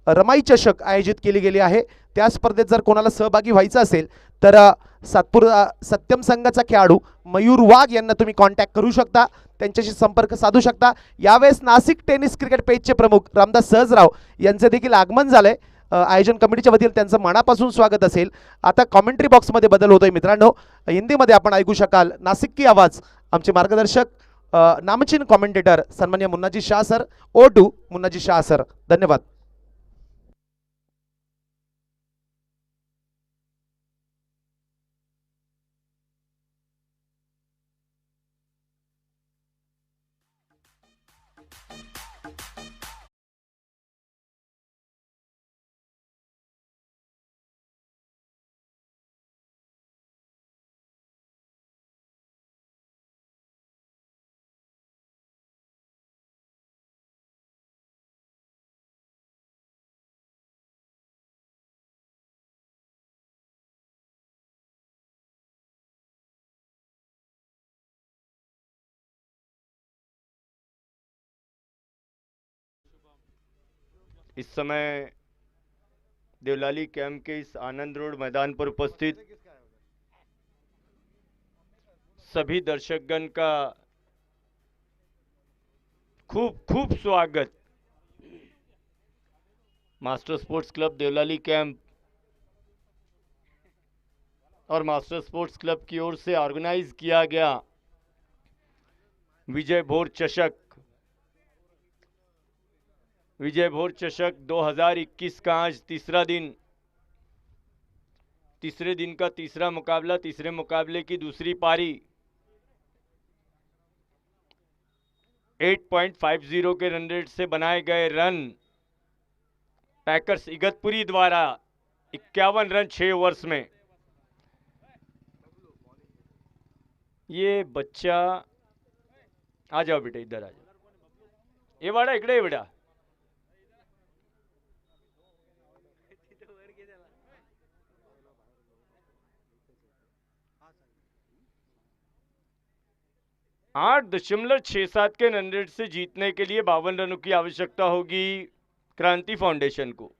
रमाई चषक आयोजित केली गेली आहे. त्या स्पर्धेत जर कोणाला सहभागी व्हायचं असेल तर सातपूर सत्यम संघाचा खेळाडू मयूर वाघ यांना तुम्ही कॉन्टॅक्ट करू शकता, त्यांच्याशी संपर्क साधू शकता. यावेळेस नाशिक टेनिस क्रिकेट पेजचे प्रमुख रामदास सहजराव यांचे देखील आगमन झालंय. आयोजन कमिटीच्या वतीने त्यांचं मनापासून स्वागत असेल. आता कॉमेंट्री बॉक्समध्ये बदल होतोय मित्रांनो. हिंदीमध्ये आपण ऐकू शकाल नाशिक की आवाज. आमचे मार्गदर्शक नामचीन कॉमेंटेटर सन्मान्य Munnaji Shah sir. O2 Munnaji Shah sir. धन्यवाद. इस समय देवलाली कैंप के इस आनंद रोड मैदान पर उपस्थित सभी दर्शकगण का खूब खूब स्वागत. Master sports club Deolali camp और मास्टर स्पोर्ट्स क्लब की ओर से ऑर्गेनाइज किया गया विजय भोर चषक 2021 का आज तीसरा दिन, तीसरे दिन का तीसरा मुकाबला, तीसरे मुकाबले की दूसरी पारी 8.50 के रन रेट से बनाए गए रन पैकर्स इगतपुरी द्वारा 51 रन 6 ओवर्स में। ये बच्चा आ जाओ बेटा, इधर आ जाओ, ये वाड़ा इकडे ये बेटा। आठ 8.67 के रन रेट से जीतने के लिए 52 रनों की आवश्यकता होगी क्रांति फाउंडेशन को।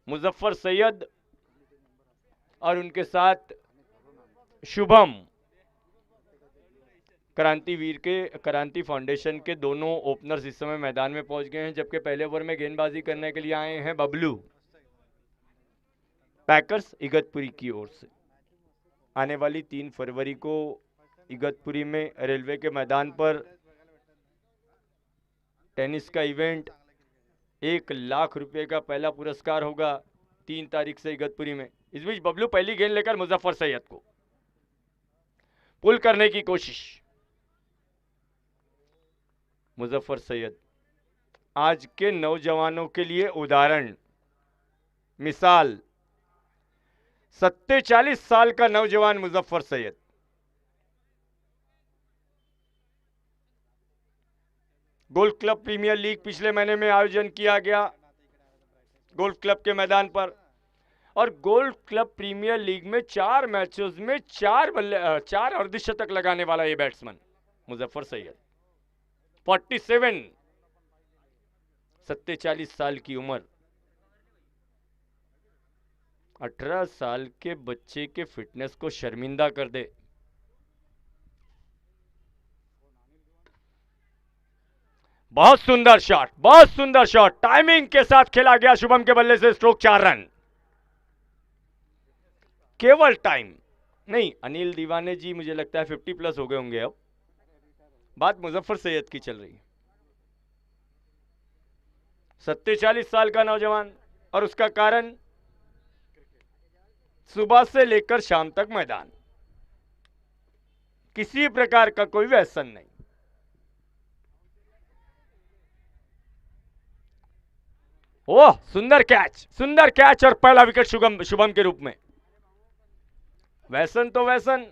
मुजफ्फर सैयद और उनके साथ शुभम क्रांति फाउंडेशन के दोनों ओपनर्स इस समय मैदान में पहुंच गए हैं, जबकि पहले ओवर में गेंदबाजी करने के लिए आए हैं बबलू पैकर्स इगतपुरी की ओर से। आने वाली 3 फरवरी को इगतपुरी में रेलवे के मैदान पर टेनिस का इवेंट 1 लाख रुपए का पहला पुरस्कार होगा 3 तारीख से इगतपुरी में। इस बीच बबलू पहली गेंद लेकर मुजफ्फर सैयद को पुल करने की कोशिश। मुजफ्फर सैयद आज के नौजवानों के लिए उदाहरण, मिसाल। 47 साल का नौजवान Muzaffar Syed golf club premier league पिछले महीने में आयोजन किया गया गोल्फ क्लब के मैदान पर, और गोल्फ क्लब प्रीमियर लीग में 4 मैचेस में 4 अर्धशतक लगाने वाला ये बैट्समैन मुजफ्फर सैयद 47 साल की उम्र। 18 साल के बच्चे के फिटनेस को शर्मिंदा कर दे। बहुत सुंदर शॉट, बहुत सुंदर शॉट, टाइमिंग के साथ खेला गया शुभम के बल्ले से। स्ट्रोक 4 रन, केवल टाइम नहीं। अनिल दीवाने जी मुझे लगता है 50+ हो गए होंगे अब। बात मुजफ्फर सैयद की चल रही है। 47 साल का नौजवान, और उसका कारण सुबह से लेकर शाम तक मैदान, किसी प्रकार का कोई व्यसन नहीं। ओह, सुंदर कैच और पहला विकेट शुभम के रूप में। व्यसन तो व्यसन,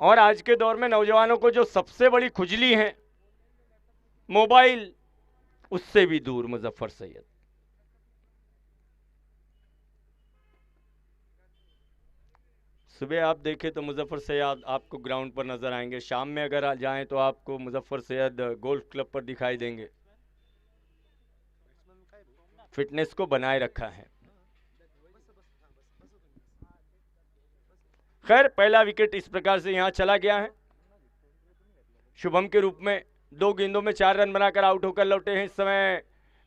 और आज के दौर में नौजवानों को जो सबसे बड़ी खुजली है मोबाइल, उससे भी दूर मुजफ्फर सैयद। सुबह आप देखें तो मुजफ्फर सैयद आपको ग्राउंड पर नजर आएंगे, शाम में अगर जाएं तो आपको मुजफ्फर सैयद गोल्फ क्लब पर दिखाई देंगे। फिटनेस को बनाए रखा है। खैर, पहला विकेट इस प्रकार से यहां चला गया है। शुभम के रूप में 2 गेंदों में 4 रन बनाकर आउट होकर लौटे हैं इस समय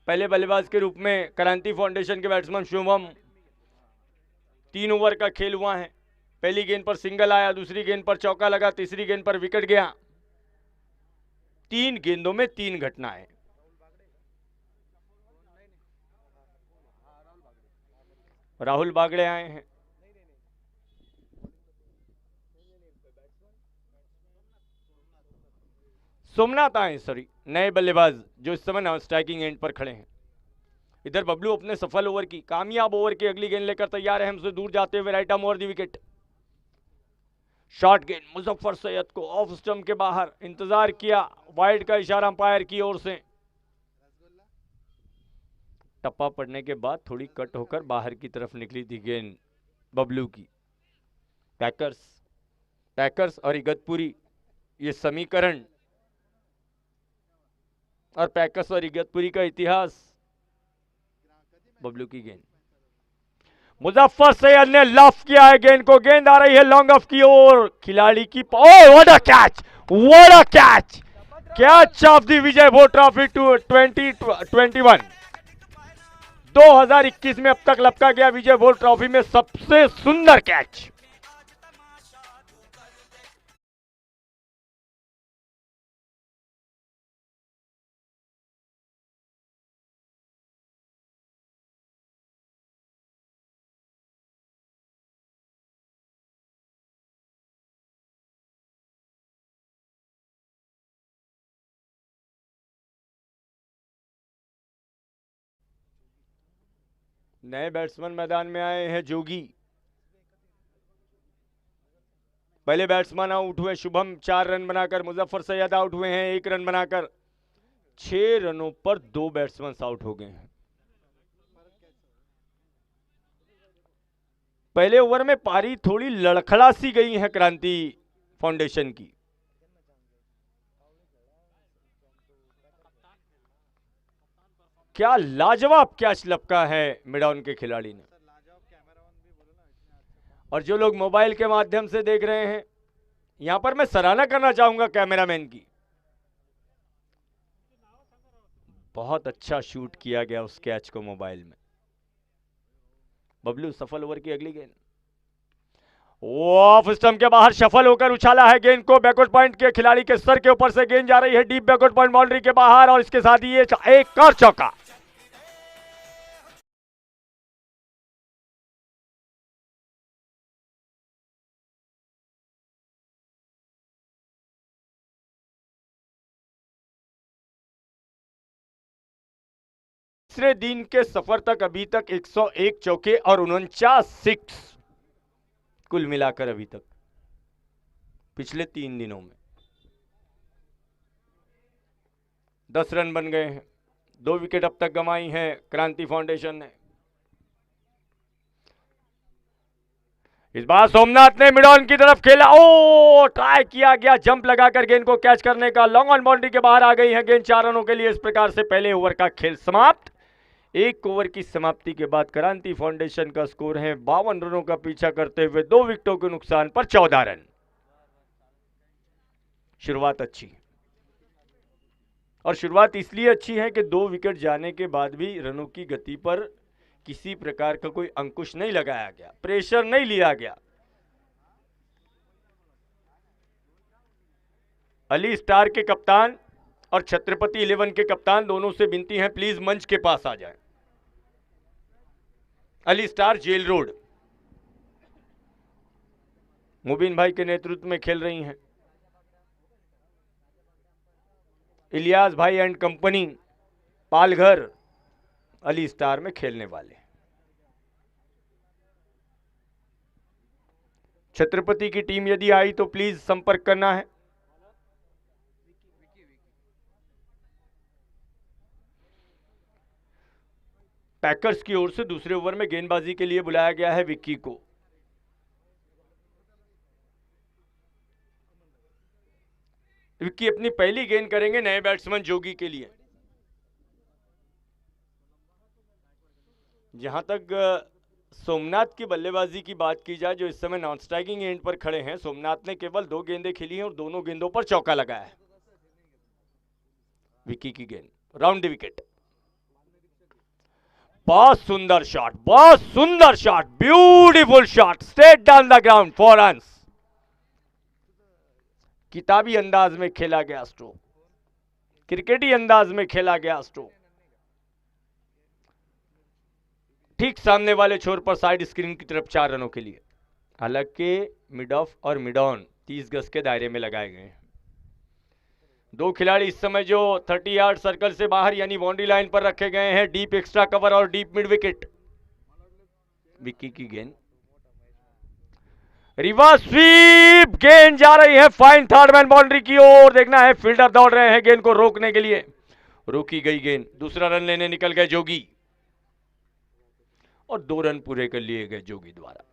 पहले बल्लेबाज के रूप में क्रांति फाउंडेशन के बैट्समैन शुभम। 3 ओवर का खेल हुआ है। पहली गेंद पर सिंगल आया, दूसरी गेंद पर चौका लगा, तीसरी गेंद पर विकेट गया। 3 गेंदों में 3 घटनाएं। राहुल बागड़े आए हैं। सोमनाथ आए, सॉरी, नए बल्लेबाज जो इस समय स्ट्राइकिंग एंड पर खड़े हैं। इधर बबलू अपने सफल ओवर की, कामयाब ओवर की अगली गेंद लेकर तैयार है हमसे दूर जाते हुए। Right arm over the wicket. Short गेंद मुजफ्फर सैयद को ऑफ स्टंप के बाहर, इंतजार किया, वाइड का इशारा अंपायर की ओर से। टप्पा पड़ने के बाद थोड़ी कट होकर बाहर की तरफ निकली थी गेंद बबलू की। पैकर्स और इगतपुरी, ये समीकरण और पैकर्स और इगतपुरी का इतिहास। बबलू की गेंद, मुजफ्फर सैयद ने लफ किया है गेंद को। गेंद आ रही है लॉन्ग ऑफ की ओर, खिलाड़ी की what a catch, what a catch, catch of the Vijay Bhor trophy 2021। 2021 में अब तक लपका गया विजय वोल्ट ट्रॉफी में सबसे सुंदर कैच। नए बैट्समैन मैदान में आए हैं जोगी। पहले बैट्समैन आउट हुए शुभम 4 रन बनाकर, मुजफ्फर सैयद आउट हुए हैं 1 रन बनाकर। 6 रनों पर 2 बैट्समैन आउट हो गए हैं। पहले ओवर में पारी थोड़ी लड़खड़ा सी गई है क्रांति फाउंडेशन की। क्या लाजवाब कैच लपका है मिडॉन के खिलाड़ी ने। और जो लोग मोबाइल के माध्यम से देख रहे हैं, यहां पर मैं सराहना करना चाहूंगा कैमरामैन की। बहुत अच्छा शूट किया गया उस कैच को मोबाइल में। बबलू सफल ओवर की अगली गेंद ऑफ स्टंप के बाहर सफल होकर उछाला है गेंद को। बैकवर्ड पॉइंट के खिलाड़ी के सर के ऊपर से गेंद जा रही है डीप बैकवर्ड पॉइंट बाउंड्री के बाहर, और इसके साथ ही ये एक और चौका। तीसरे दिन के सफर तक अभी तक 101 चौके और 49 सिक्स कुल मिलाकर अभी तक पिछले 3 दिनों में 10 रन बन गए हैं। 2 विकेट अब तक गंवाई हैं क्रांति फाउंडेशन ने। इस बार सोमनाथ ने मिडॉन की तरफ खेला, ओ ट्राई किया गया जंप लगाकर गेंद को कैच करने का। लॉन्ग ऑन बाउंड्री के बाहर आ गई है गेंद 4 रनों के लिए। इस प्रकार से पहले ओवर का खेल समाप्त। 1 ओवर की समाप्ति के बाद क्रांति फाउंडेशन का स्कोर है 52 रनों का पीछा करते हुए 2 विकेटों के नुकसान पर 14 रन। शुरुआत अच्छी, और शुरुआत इसलिए अच्छी है कि 2 विकेट जाने के बाद भी रनों की गति पर किसी प्रकार का कोई अंकुश नहीं लगाया गया, प्रेशर नहीं लिया गया। अली स्टार के कप्तान और छत्रपति 11 के कप्तान दोनों से विनती है प्लीज मंच के पास आ जाएं। अली स्टार जेल रोड मुबीन भाई के नेतृत्व में खेल रही हैं। इलियास भाई end company Palghar Ali star में खेलने वाले। छत्रपति की टीम यदि आई तो प्लीज संपर्क करना है। पैकर्स की ओर से दूसरे ओवर में गेंदबाजी के लिए बुलाया गया है विक्की को। विक्की अपनी पहली गेंद करेंगे नए बैट्समैन जोगी के लिए। जहां तक सोमनाथ की बल्लेबाजी की बात की जाए, जो इस समय नॉन स्ट्राइकिंग एंड पर खड़े हैं, सोमनाथ ने केवल 2 गेंदें खेली हैं और दोनों गेंदों पर चौका लगाया है। विक्की की गेंद राउंड द विकेट। बहुत सुंदर शॉट, बहुत सुंदर shot, beautiful shot, straight down the ground, 4 runs. किताबी अंदाज में खेला गया स्ट्रोक, क्रिकेटी अंदाज में खेला गया स्ट्रोक। ठीक सामने वाले छोर पर साइड स्क्रीन की तरफ 4 रनों के लिए। हालांकि मिड ऑफ और मिड ऑन 30 गज के दायरे में लगाए गए हैं। 2 खिलाड़ी इस समय जो 30 यार्ड सर्कल से बाहर यानी बाउंड्री लाइन पर रखे गए हैं। डीप एक्स्ट्रा कवर और डीप मिड विकेट। विक्की की गेंद, रिवर्स स्वीप, गेंद जा रही है फाइन थर्ड मैन बाउंड्री की ओर। देखना है फील्डर दौड़ रहे हैं गेंद को रोकने के लिए। रोकी गई गेंद, दूसरा रन लेने निकल गए जोगी और 2 रन पूरे कर लिए गए जोगी द्वारा।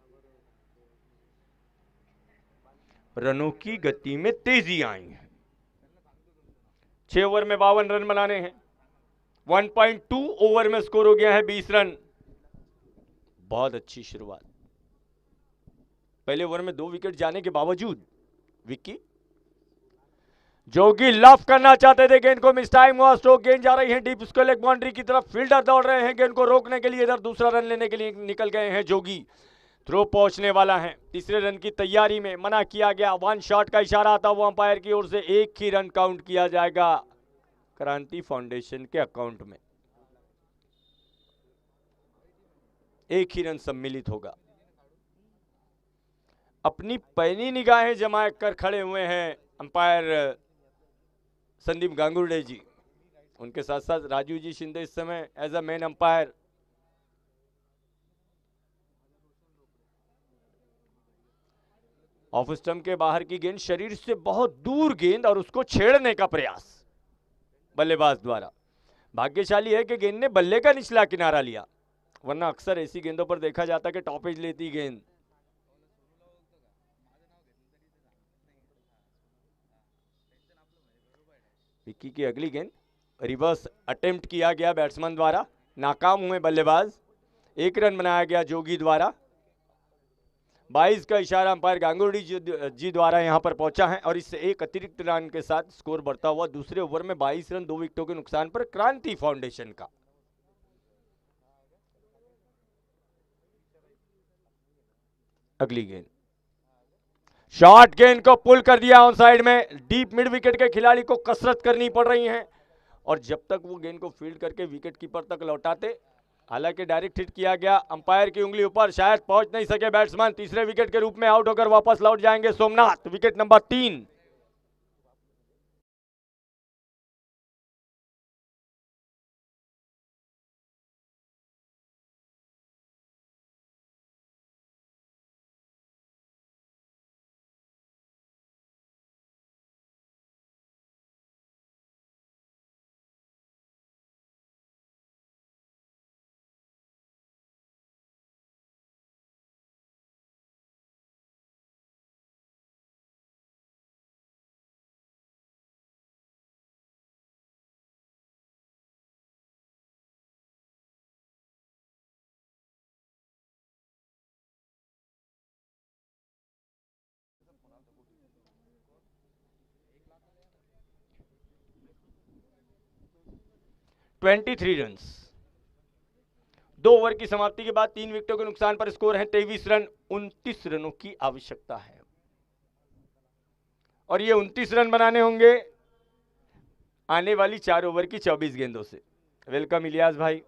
रनों की गति में तेजी आई है। 6 ओवर में 52 रन बनाने हैं। 1.2 ओवर में स्कोर हो गया है 20 रन। बहुत अच्छी शुरुआत। पहले ओवर में 2 विकेट जाने के बावजूद विक्की जोगी लफ करना चाहते थे, गेंद को मिस टाइम हुआ, स्ट्रोक गेंद जा रही है डीप उसको लेग बाउंड्री की तरफ, फील्डर दौड़ रहे हैं गेंद को रोकने के लिए, इधर दूसरा रन लेने के लिए निकल गए हैं जोगी। थ्रो पहुंचने वाला है, तीसरे रन की तैयारी में मना किया गया, वन शॉट का इशारा आता हुआ अंपायर की ओर से, एक ही रन काउंट किया जाएगा क्रांति फाउंडेशन के अकाउंट में, एक ही रन सम्मिलित होगा। अपनी पैनी निगाहें जमा कर खड़े हुए हैं अंपायर संदीप गांगुर्डे जी, उनके साथ साथ राजू जी शिंदे इस समय as a main umpire. Off stump के बाहर की गेंद, शरीर से बहुत दूर गेंद और उसको छेड़ने का प्रयास बल्लेबाज द्वारा। भाग्यशाली है कि गेंद ने बल्ले का निचला किनारा लिया, वरना अक्सर ऐसी गेंदों पर देखा जाता कि टॉपेज लेती गेंद। विक्की की अगली गेंद, रिवर्स अटेम्प्ट किया गया बैट्समैन द्वारा, नाकाम हुए बल्लेबाज, एक रन बनाया गया जोगी द्वारा। 22 का इशारा अंपायर गांगुर्डी जी द्वारा यहां पर पहुंचा है और इससे एक अतिरिक्त रन के साथ स्कोर बढ़ता हुआ दूसरे ओवर में 22 रन 2 विकेटों के नुकसान पर क्रांति फाउंडेशन का। अगली गेंद, शॉर्ट गेंद को पुल कर दिया ऑन साइड में, डीप मिड विकेट के खिलाड़ी को कसरत करनी पड़ रही है और जब तक वो गेंद को फील्ड करके विकेट कीपर तक लौटाते, हालांकि डायरेक्ट हिट किया गया, अंपायर की उंगली ऊपर, शायद पहुंच नहीं सके बैट्समैन, तीसरे विकेट के रूप में आउट होकर वापस लौट जाएंगे Somnath, wicket number 3। Twenty run, 2 over की समाप्ति के बाद 3 विकेटों के नुकसान पर स्कोर है 23 रन, 29 रनों की आवश्यकता है और ये 29 रन बनाने होंगे आने वाली 4 ओवर की 24 गेंदों से। वेलकम इलियास भाई।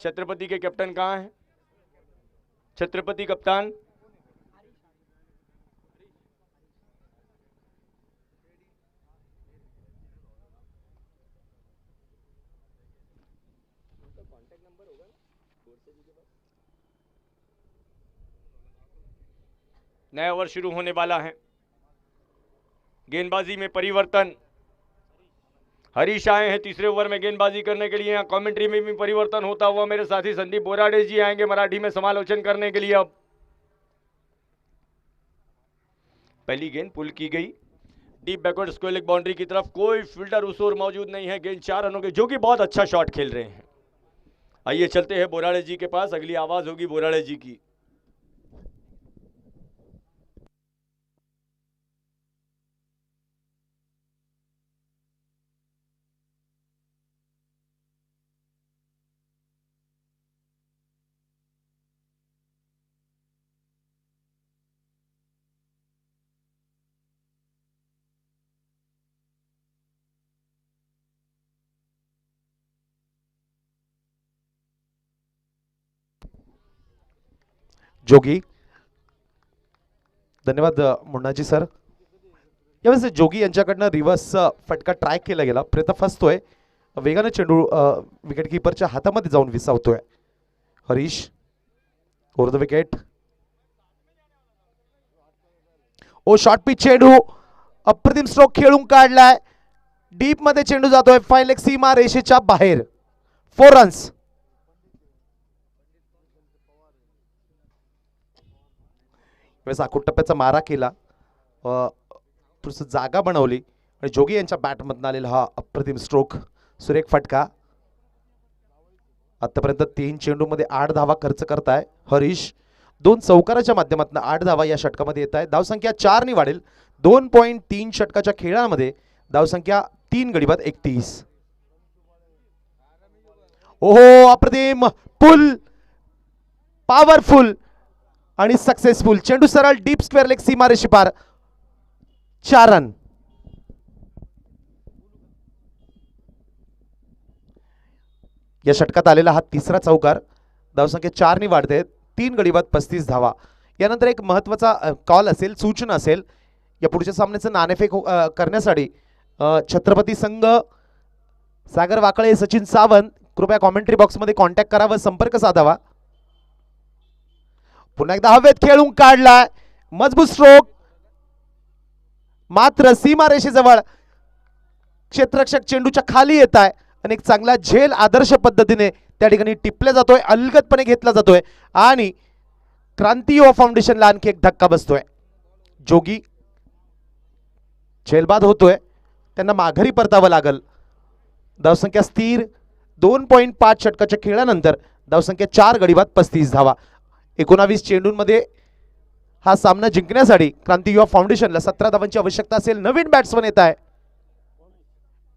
छत्रपति के कैप्टन कहां हैं? छत्रपति कप्तान नया ओवर शुरू होने वाला है, गेंदबाजी में परिवर्तन, हरीश आए हैं तीसरे ओवर में गेंदबाजी करने के लिए, यहाँ कमेंट्री में भी परिवर्तन होता हुआ मेरे साथी संदीप बोराडे जी आएंगे मराठी में समालोचन करने के लिए। अब पहली गेंद पुल की गई deep backward square leg boundary की तरफ, कोई फील्डर उस ओर मौजूद नहीं है, गेंद 4 रनों के, जो कि बहुत अच्छा शॉट खेल रहे हैं। आइए चलते हैं बोराडे जी के पास, अगली आवाज होगी बोराडे जी की। जोगी, धन्यवाद मुन्नाजी सर। यावेळेस जोगी यांच्याकडनं रिव्हर्स फटका ट्राय केला गेला, प्रयत्न फसतोय, वेगाने चेंडू विकेट कीपरच्या हातामध्ये जाऊन विसावतोय। हरीश ओव्हर द विकेट, ओ शॉर्ट पिच चेंडू, अप्रतिम स्ट्रोक खेळून काढलाय, डीप मध्ये चेंडू जातोय, फाईन लेग सीमा रेषेच्या बाहेर, 4 रन्स। आखूड टप्प्याचा मारा केला, थोडस जागा बनवली आणि जोगी यांच्या बॅटमधून आलेला हा अप्रतिम स्ट्रोक, सुरेख फटका। आतापर्यंत 3 चेंडूमध्ये 8 धावा खर्च करताय हरीश, 2 चौकाराच्या माध्यमातून 8 धावा या षटकामध्ये येत आहेत। धावसंख्या 4 ने वाढेल 2.3 षटकाच्या खेळामध्ये धावसंख्या 3 गडी बाद 31. ओहो अप्रतिम पुल पॉवरफुल आणि सक्सेसफुल चेंडू सरळ डीप स्क्वेअर लेग सीमारेषे पार 4 रन. या षटकात आलेला हा तिसरा चौकार. धावसंख्या 4 ने वाढते. 3 गडी बाद 35 धावा. यानंतर एक महत्वाचा कॉल असेल, सूचना असेल. या पुढच्या सामन्याचं नाणेफेक करण्यासाठी छत्रपती संघ, सागर वाकळे, सचिन सावंत कृपया कॉमेंट्री बॉक्समध्ये कॉन्टॅक्ट करावा, संपर्क साधावा. पुन्हा एकदा हवेत खेळून काढलाय, मजबूत स्ट्रोक, मात्र सीमारेषेजवळ क्षेत्ररक्षक चेंडूच्या खाली येत आहे आणि एक चांगला झेल आदर्श पद्धतीने त्या ठिकाणी टिपला जातोय, अलगदपणे घेतला जातोय आणि क्रांती युवा फाउंडेशनला आणखी एक धक्का बसतोय. जोगी झेलबाद होतोय, त्यांना माघारी परतावं लागल. धावसंख्या स्थिर. 2.5 षटकाच्या खेळानंतर धावसंख्या 4 गडी बाद 35 धावा. 19 चेंडूंमध्ये हा सामना जिंकण्यासाठी क्रांती युवा फाउंडेशनला 17 धावांची आवश्यकता असेल. नवीन बॅट्समन येत आहे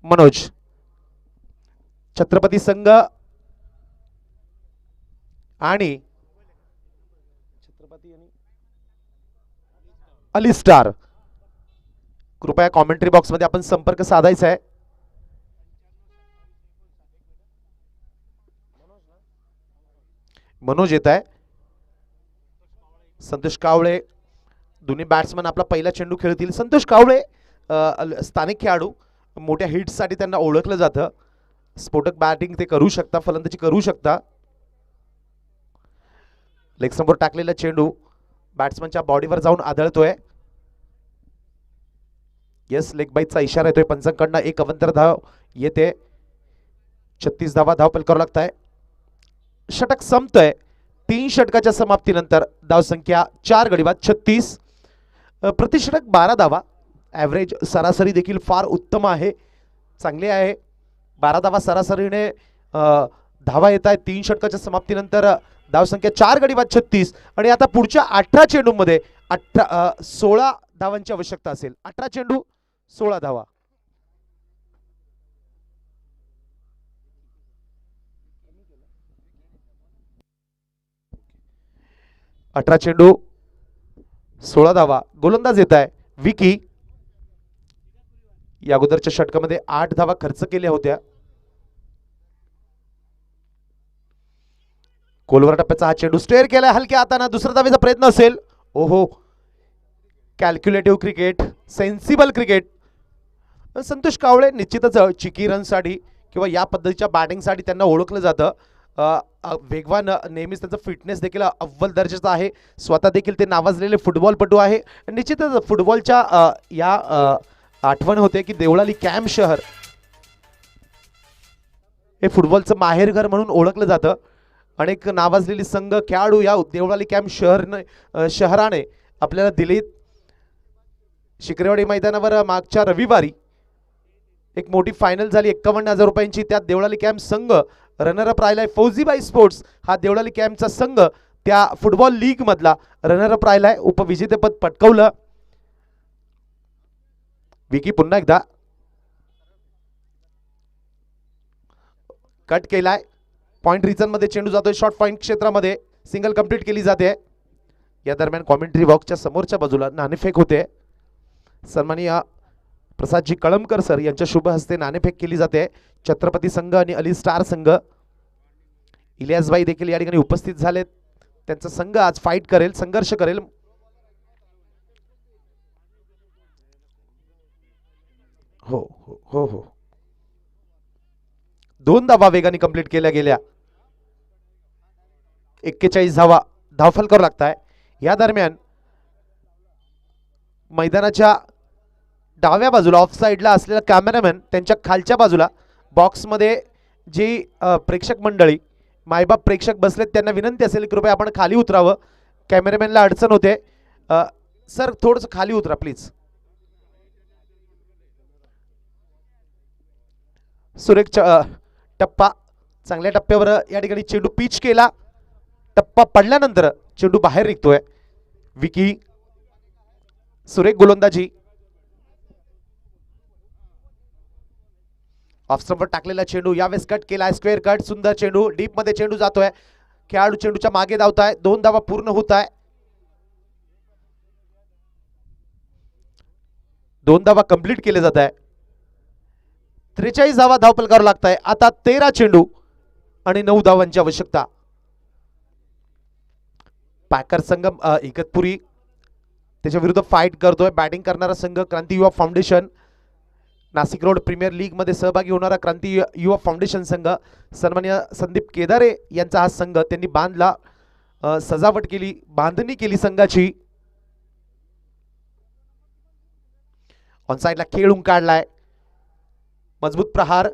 मनोज. छत्रपती संघ आणि अली स्टार कृपया कॉमेंट्री बॉक्समध्ये आपण संपर्क साधायचा आहे. मनोज येत आहे. संतोष कावळे, दोन्ही बॅट्समन आपला पहिला चेंडू खेळतील. संतोष कावळे स्थानिक खेळाडू, मोठ्या हिट्ससाठी त्यांना ओळखलं जातं. स्फोटक बॅटिंग ते करू शकता, फलंदाजी करू शकता. लेग समोर टाकलेला चेंडू बॅट्समनच्या बॉडीवर जाऊन आदळतोय. येस, लेग बाईटचा इशारा येतोय पंचांकडनं. एक अवंतर धाव येते. 36 धावा धाव करावं लागत आहे. षटक संपतंय. 3 षटकाच्या समाप्तीनंतर धावसंख्या 4 गडी बाद 36. प्रतिषटक 12 धावा. ॲव्हरेज सरासरी देखील फार उत्तम आहे, चांगले आहे. 12 धावा सरासरीने धावा येत आहेत 3 षटकाच्या समाप्तीनंतर. धावसंख्या 4 गडी बाद 36 आणि आता पुढच्या 18 चेंडूमध्ये 16 धावांची आवश्यकता असेल. 18 चेंडू 16 धावा. अठरा चेंडू 16 धावा. गोलंदाज येत आहे विकी. या अगोदरच्या षटकामध्ये 8 धावा खर्च केल्या होत्या. कोलवर टप्प्याचा हा चेंडू स्टेअर केलाय हलक्या हाताने. दुसरा धावेचा प्रयत्न असेल. ओहो, calculative cricket, sensible cricket. Santosh Kawale निश्चितच चिकी रनसाठी किंवा या पद्धतीच्या बॅटिंगसाठी त्यांना ओळखलं जातं. वेगवान, नेहमीच त्यांचा फिटनेस देखील अव्वल दर्जाचा आहे. स्वतः देखील ते नावाजलेले फुटबॉलपटू आहे. निश्चितच फुटबॉलच्या या आठवण होते की देवळाली कॅम्प शहर हे फुटबॉलचं माहेरघर म्हणून ओळखलं जातं. अनेक नावाजलेली संघ, खेळाडू या देवळाली कॅम्प शहराने आपल्याला दिलीत. शिकरेवाडी मैदानावर मागच्या रविवारी एक मोठी फायनल झाली 51,000 रुपयांची. त्यात देवळाली कॅम्प संघ रनरअप राहिलाय. फौजीबाई स्पोर्ट्स हा देवळाली कॅम्पचा संघ त्या फुटबॉल लीग मधला रनरअप राहिलाय. उपविजेतेपद पटकवलं. विकी पुन्हा एकदा कट केलाय. पॉइंट रिजन मध्ये चेंडू जातोय. शॉर्ट पॉइंट क्षेत्रामध्ये सिंगल कंप्लीट केली जाते. या दरम्यान कॉमेंट्री बॉक्सच्या समोरच्या बाजूला नाणेफेक होते. सन्माननीय प्रसादजी कळमकर सर यांच्या शुभ हस्ते नाणेफेक केली जाते. छत्रपती संघ आणि अली स्टार संघ. इलियासबाई देखील या ठिकाणी उपस्थित झालेत. त्यांचा संघ आज फाईट करेल, संघर्ष करेल. हो हो हो हो. 2 धावा वेगाने कंप्लीट केल्या गेल्या. 41 धावा धावफल करावं लागताय. या दरम्यान मैदानाच्या डाव्या बाजूला ऑफ साइडला असलेला कॅमेरामॅन, त्यांच्या खालच्या बाजूला बॉक्समध्ये जी प्रेक्षक मंडळी, मायबाप प्रेक्षक बसलेत, त्यांना विनंती असेल कृपया आपण खाली उतरावं. कॅमेरामॅनला अडचण होते. सर थोडंसं खाली उतरा प्लीज. सुरेख टप्पा, चांगल्या टप्प्यावर या ठिकाणी चेंडू पिच केला. टप्पा पडल्यानंतर चेंडू बाहेर निघतोय. विकी सुरेख गोलंदाजी. ऑफ स्टंपवर टाकलेला चेंडू यावेळेस कट केलाय, स्क्वेअर कट, सुंदर चेंडू, डीप मध्ये चेंडू जातोय, खेळाडू चेंडूच्या मागे धावताय, 2 धावा पूर्ण होत आहे, 2 धावा कंप्लीट केले जात आहे, 43 धावा धावपलकावर लागत आहे. आता 13 चेंडू आणि 9 धावांची आवश्यकता. पॅकर संघ इगतपुरी त्याच्या विरुद्ध फाईट करतोय. बॅटिंग करणारा संघ Kranti Yuva foundation, Nashik road premier league मध्ये सहभागी होणारा क्रांती युवा फाउंडेशन संघ, सन्मान्य संदीप केदारे यांचा हा संघ, त्यांनी बांधला, सजावट केली, बांधणी केली संघाची. ऑन साइडला खेळून काढलाय, मजबूत प्रहार,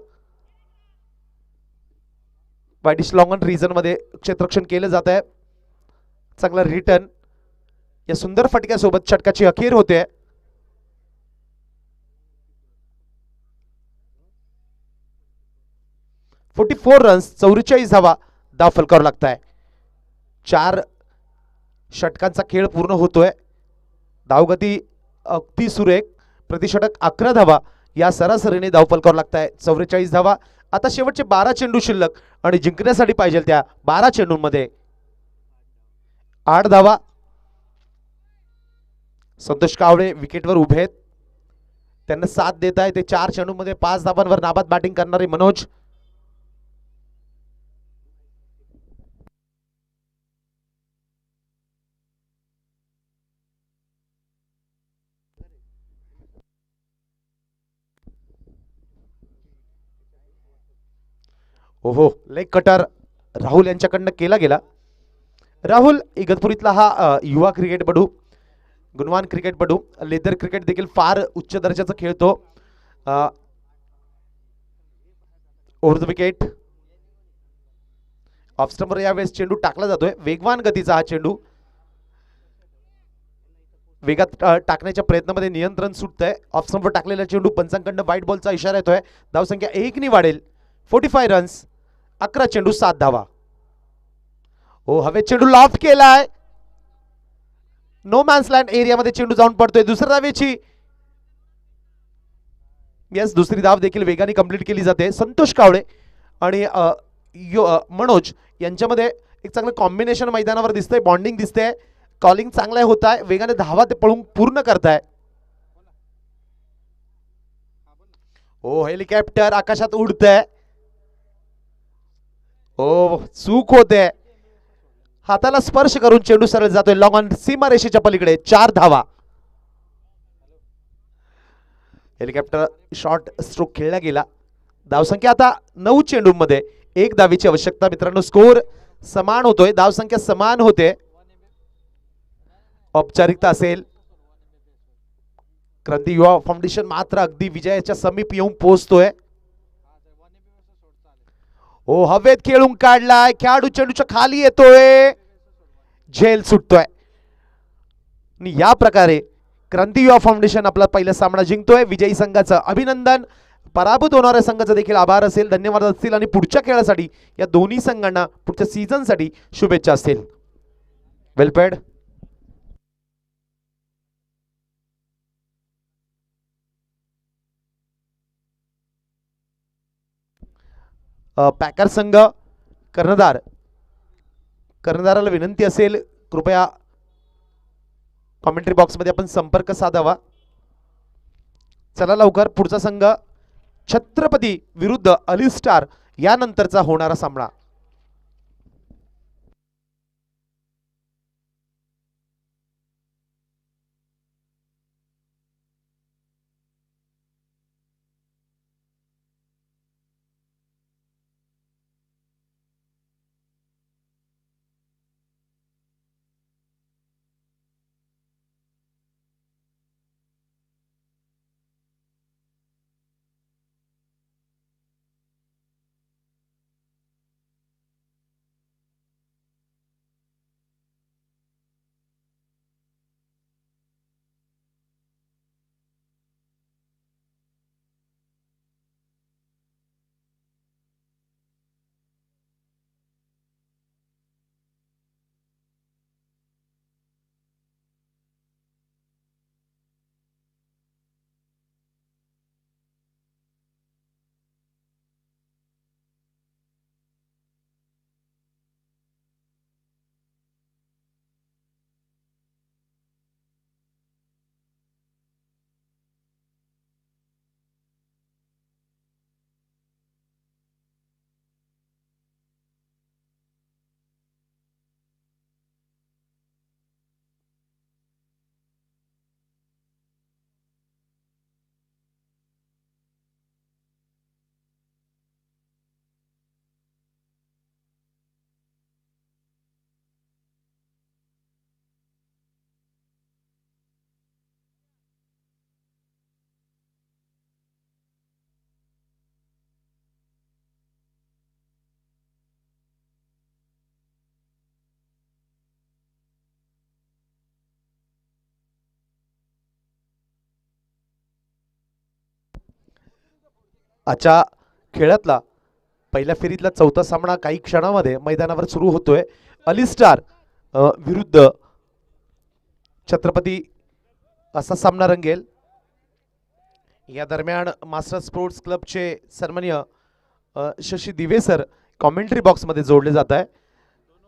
वाईडिश लॉंग ऑन रिजन मध्ये क्षेत्ररक्षण केलं जात आहे. चांगला रिटर्न, या सुंदर फटक्यासोबत षटकाची अखेर होते. फोर रन्स, 44 धावा धावफलकावर लागत आहे. 4 षटकांचा खेळ पूर्ण होतोय. धावगती अगदी सुरेख, प्रतिषटक 11 धावा या सरासरीने धावफलकावर लागत आहे. 44 धावा. आता शेवटचे 12 चेंडू शिल्लक आणि जिंकण्यासाठी पाहिजे त्या 12 चेंडूंमध्ये 8 धावा. संतोष कावळे विकेटवर उभे आहेत, त्यांना साथ देत आहे ते. 4 चेंडूंमध्ये 5 धावांवर नाबाद बॅटिंग करणारे मनोज. ओहो, लेग कटर राहुल यांच्याकडनं केला गेला. राहुल इगतपुरीतला हा युवा क्रिकेटपटू, गुणवान क्रिकेटपटू, लेदर क्रिकेट देखील फार उच्च दर्जाचा खेळतो. ओव्हर द विकेट, ऑफ स्टंपवर यावेळेस चेंडू टाकला जातोय. वेगवान गतीचा हा चेंडू, वेगात टाकण्याच्या प्रयत्नामध्ये नियंत्रण सुटतंय. ऑफ स्टंपवर टाकलेला चेंडू, पंचांकडनं व्हाईट बॉलचा इशारा येतोय. धावसंख्या 1 ने वाढेल. 45 रन्स, 11 चेंडू 7 धावा. हो, हवे चेंडू लॉफ्ट केलाय, नो मॅन्स लँड एरियामध्ये चेंडू जाऊन पडतोय. दुसऱ्या धावेची, यस, दुसरी धाव देखील वेगाने कंप्लीट केली जाते. संतोष कावळे आणि मनोज यांच्यामध्ये एक चांगलं कॉम्बिनेशन मैदानावर दिसतंय, बॉन्डिंग दिसतंय, कॉलिंग चांगलं होत आहे, वेगाने धावा ते पळून पूर्ण करताय. ओ, हेलिकॉप्टर आकाशात उडतंय. ओ, चूक होते, हाताला स्पर्श करून चेंडू सरळ जातोय लॉंग ऑन सीमारेषेच्या पलीकडे. 4 धावा. हेलिकॉप्टर शॉर्ट स्ट्रोक खेळला गेला. धावसंख्या आता 9 चेंडूंमध्ये 1 धावेची आवश्यकता. मित्रांनो, स्कोर समान होतोय, धावसंख्या समान होते. औपचारिकता असेल, क्रांती युवा फाउंडेशन मात्र अगदी विजयाच्या समीप येऊन पोहोचतोय. ओ, हवेत खेळून काढलाय, खेळाडू चेंडूच्या खाली येतोय, झेल सुटतोय. आणि या प्रकारे क्रांती युवा फाउंडेशन आपला पहिला सामना जिंकतोय. विजयी संघाचं अभिनंदन, पराभूत होणाऱ्या संघाचा देखील आभार असेल, धन्यवाद असतील आणि पुढच्या खेळासाठी या दोन्ही संघांना पुढच्या सीझनसाठी शुभेच्छा असतील. वेलपेड. पॅकर संघ कर्णधाराला विनंती असेल, कृपया कॉमेंट्री बॉक्समध्ये आपण संपर्क साधावा. चला लवकर, पुढचा संघ छत्रपती विरुद्ध अली स्टार यानंतरचा होणारा सामना. आजच्या खेळातला पहिल्या फेरीतला चौथा सामना काही क्षणामध्ये मैदानावर सुरू होतोय. अलिस्टार विरुद्ध छत्रपती असा सामना रंगेल. या दरम्यान मास्टर स्पोर्ट्स क्लबचे सन्माननीय शशी दिवे सर कॉमेंट्री बॉक्समध्ये जोडले जात आहे.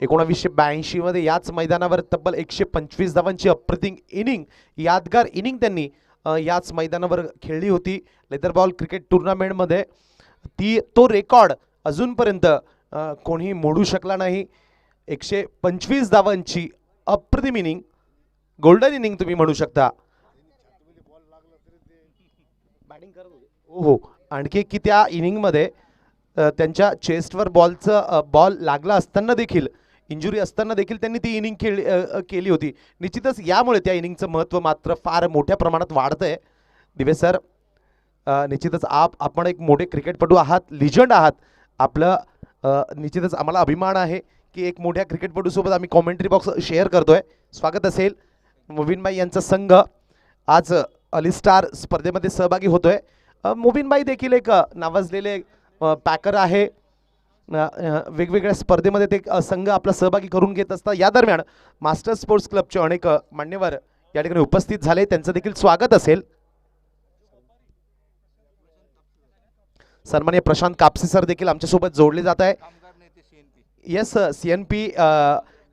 1982 मध्ये याच मैदानावर तब्बल 125 धावांची अप्रतिम इनिंग, यादगार इनिंग त्यांनी याच मैदानावर खेळली होती लेदर बॉल क्रिकेट टुर्नामेंटमध्ये. तो रेकॉर्ड अजूनपर्यंत कोणी मोडू शकला नाही. 125 धावांची अप्रतिम इनिंग, गोल्डन इनिंग तुम्ही म्हणू शकता. हो, आणखी की त्या इनिंगमध्ये त्यांच्या चेस्टवर बॉल लागला असताना देखील, इंजुरी असताना देखील त्यांनी ती इनिंग केली होती. निश्चितच यामुळे त्या इनिंगचं महत्त्व मात्र फार मोठ्या प्रमाणात वाढतंय. दिवे सर, निश्चितच आपण एक मोठे क्रिकेटपटू आहात, लिजंड आहात. आपलं निश्चितच आम्हाला अभिमान आहे की एक मोठ्या क्रिकेटपटूसोबत आम्ही कॉमेंट्री बॉक्स शेअर करतोय. स्वागत असेल. मुबीनबाई यांचा संघ आज अलिस्टार स्पर्धेमध्ये सहभागी होतोय. मुबीनबाई देखील एक नावाजलेले पॅकर आहे. वेगवेगळ्या स्पर्धेमध्ये ते संघ आपला सहभागी करून घेत असतात. या दरम्यान मास्टर स्पोर्ट्स क्लबचे अनेक मान्यवर या ठिकाणी उपस्थित झाले, त्यांचं देखील स्वागत असेल. सन्माननीय प्रशांत कापसे सर देखील आमच्यासोबत जोडले जात आहे. येस, CNP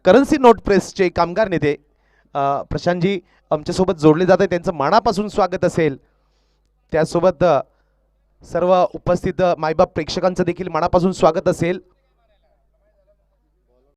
करन्सी नोट प्रेसचे कामगार नेते प्रशांतजी आमच्यासोबत जोडले जात आहे, त्यांचं मनापासून स्वागत असेल. त्यासोबत सर्व उपस्थित मायबाप प्रेक्षकांचं देखील मनापासून स्वागत असेल.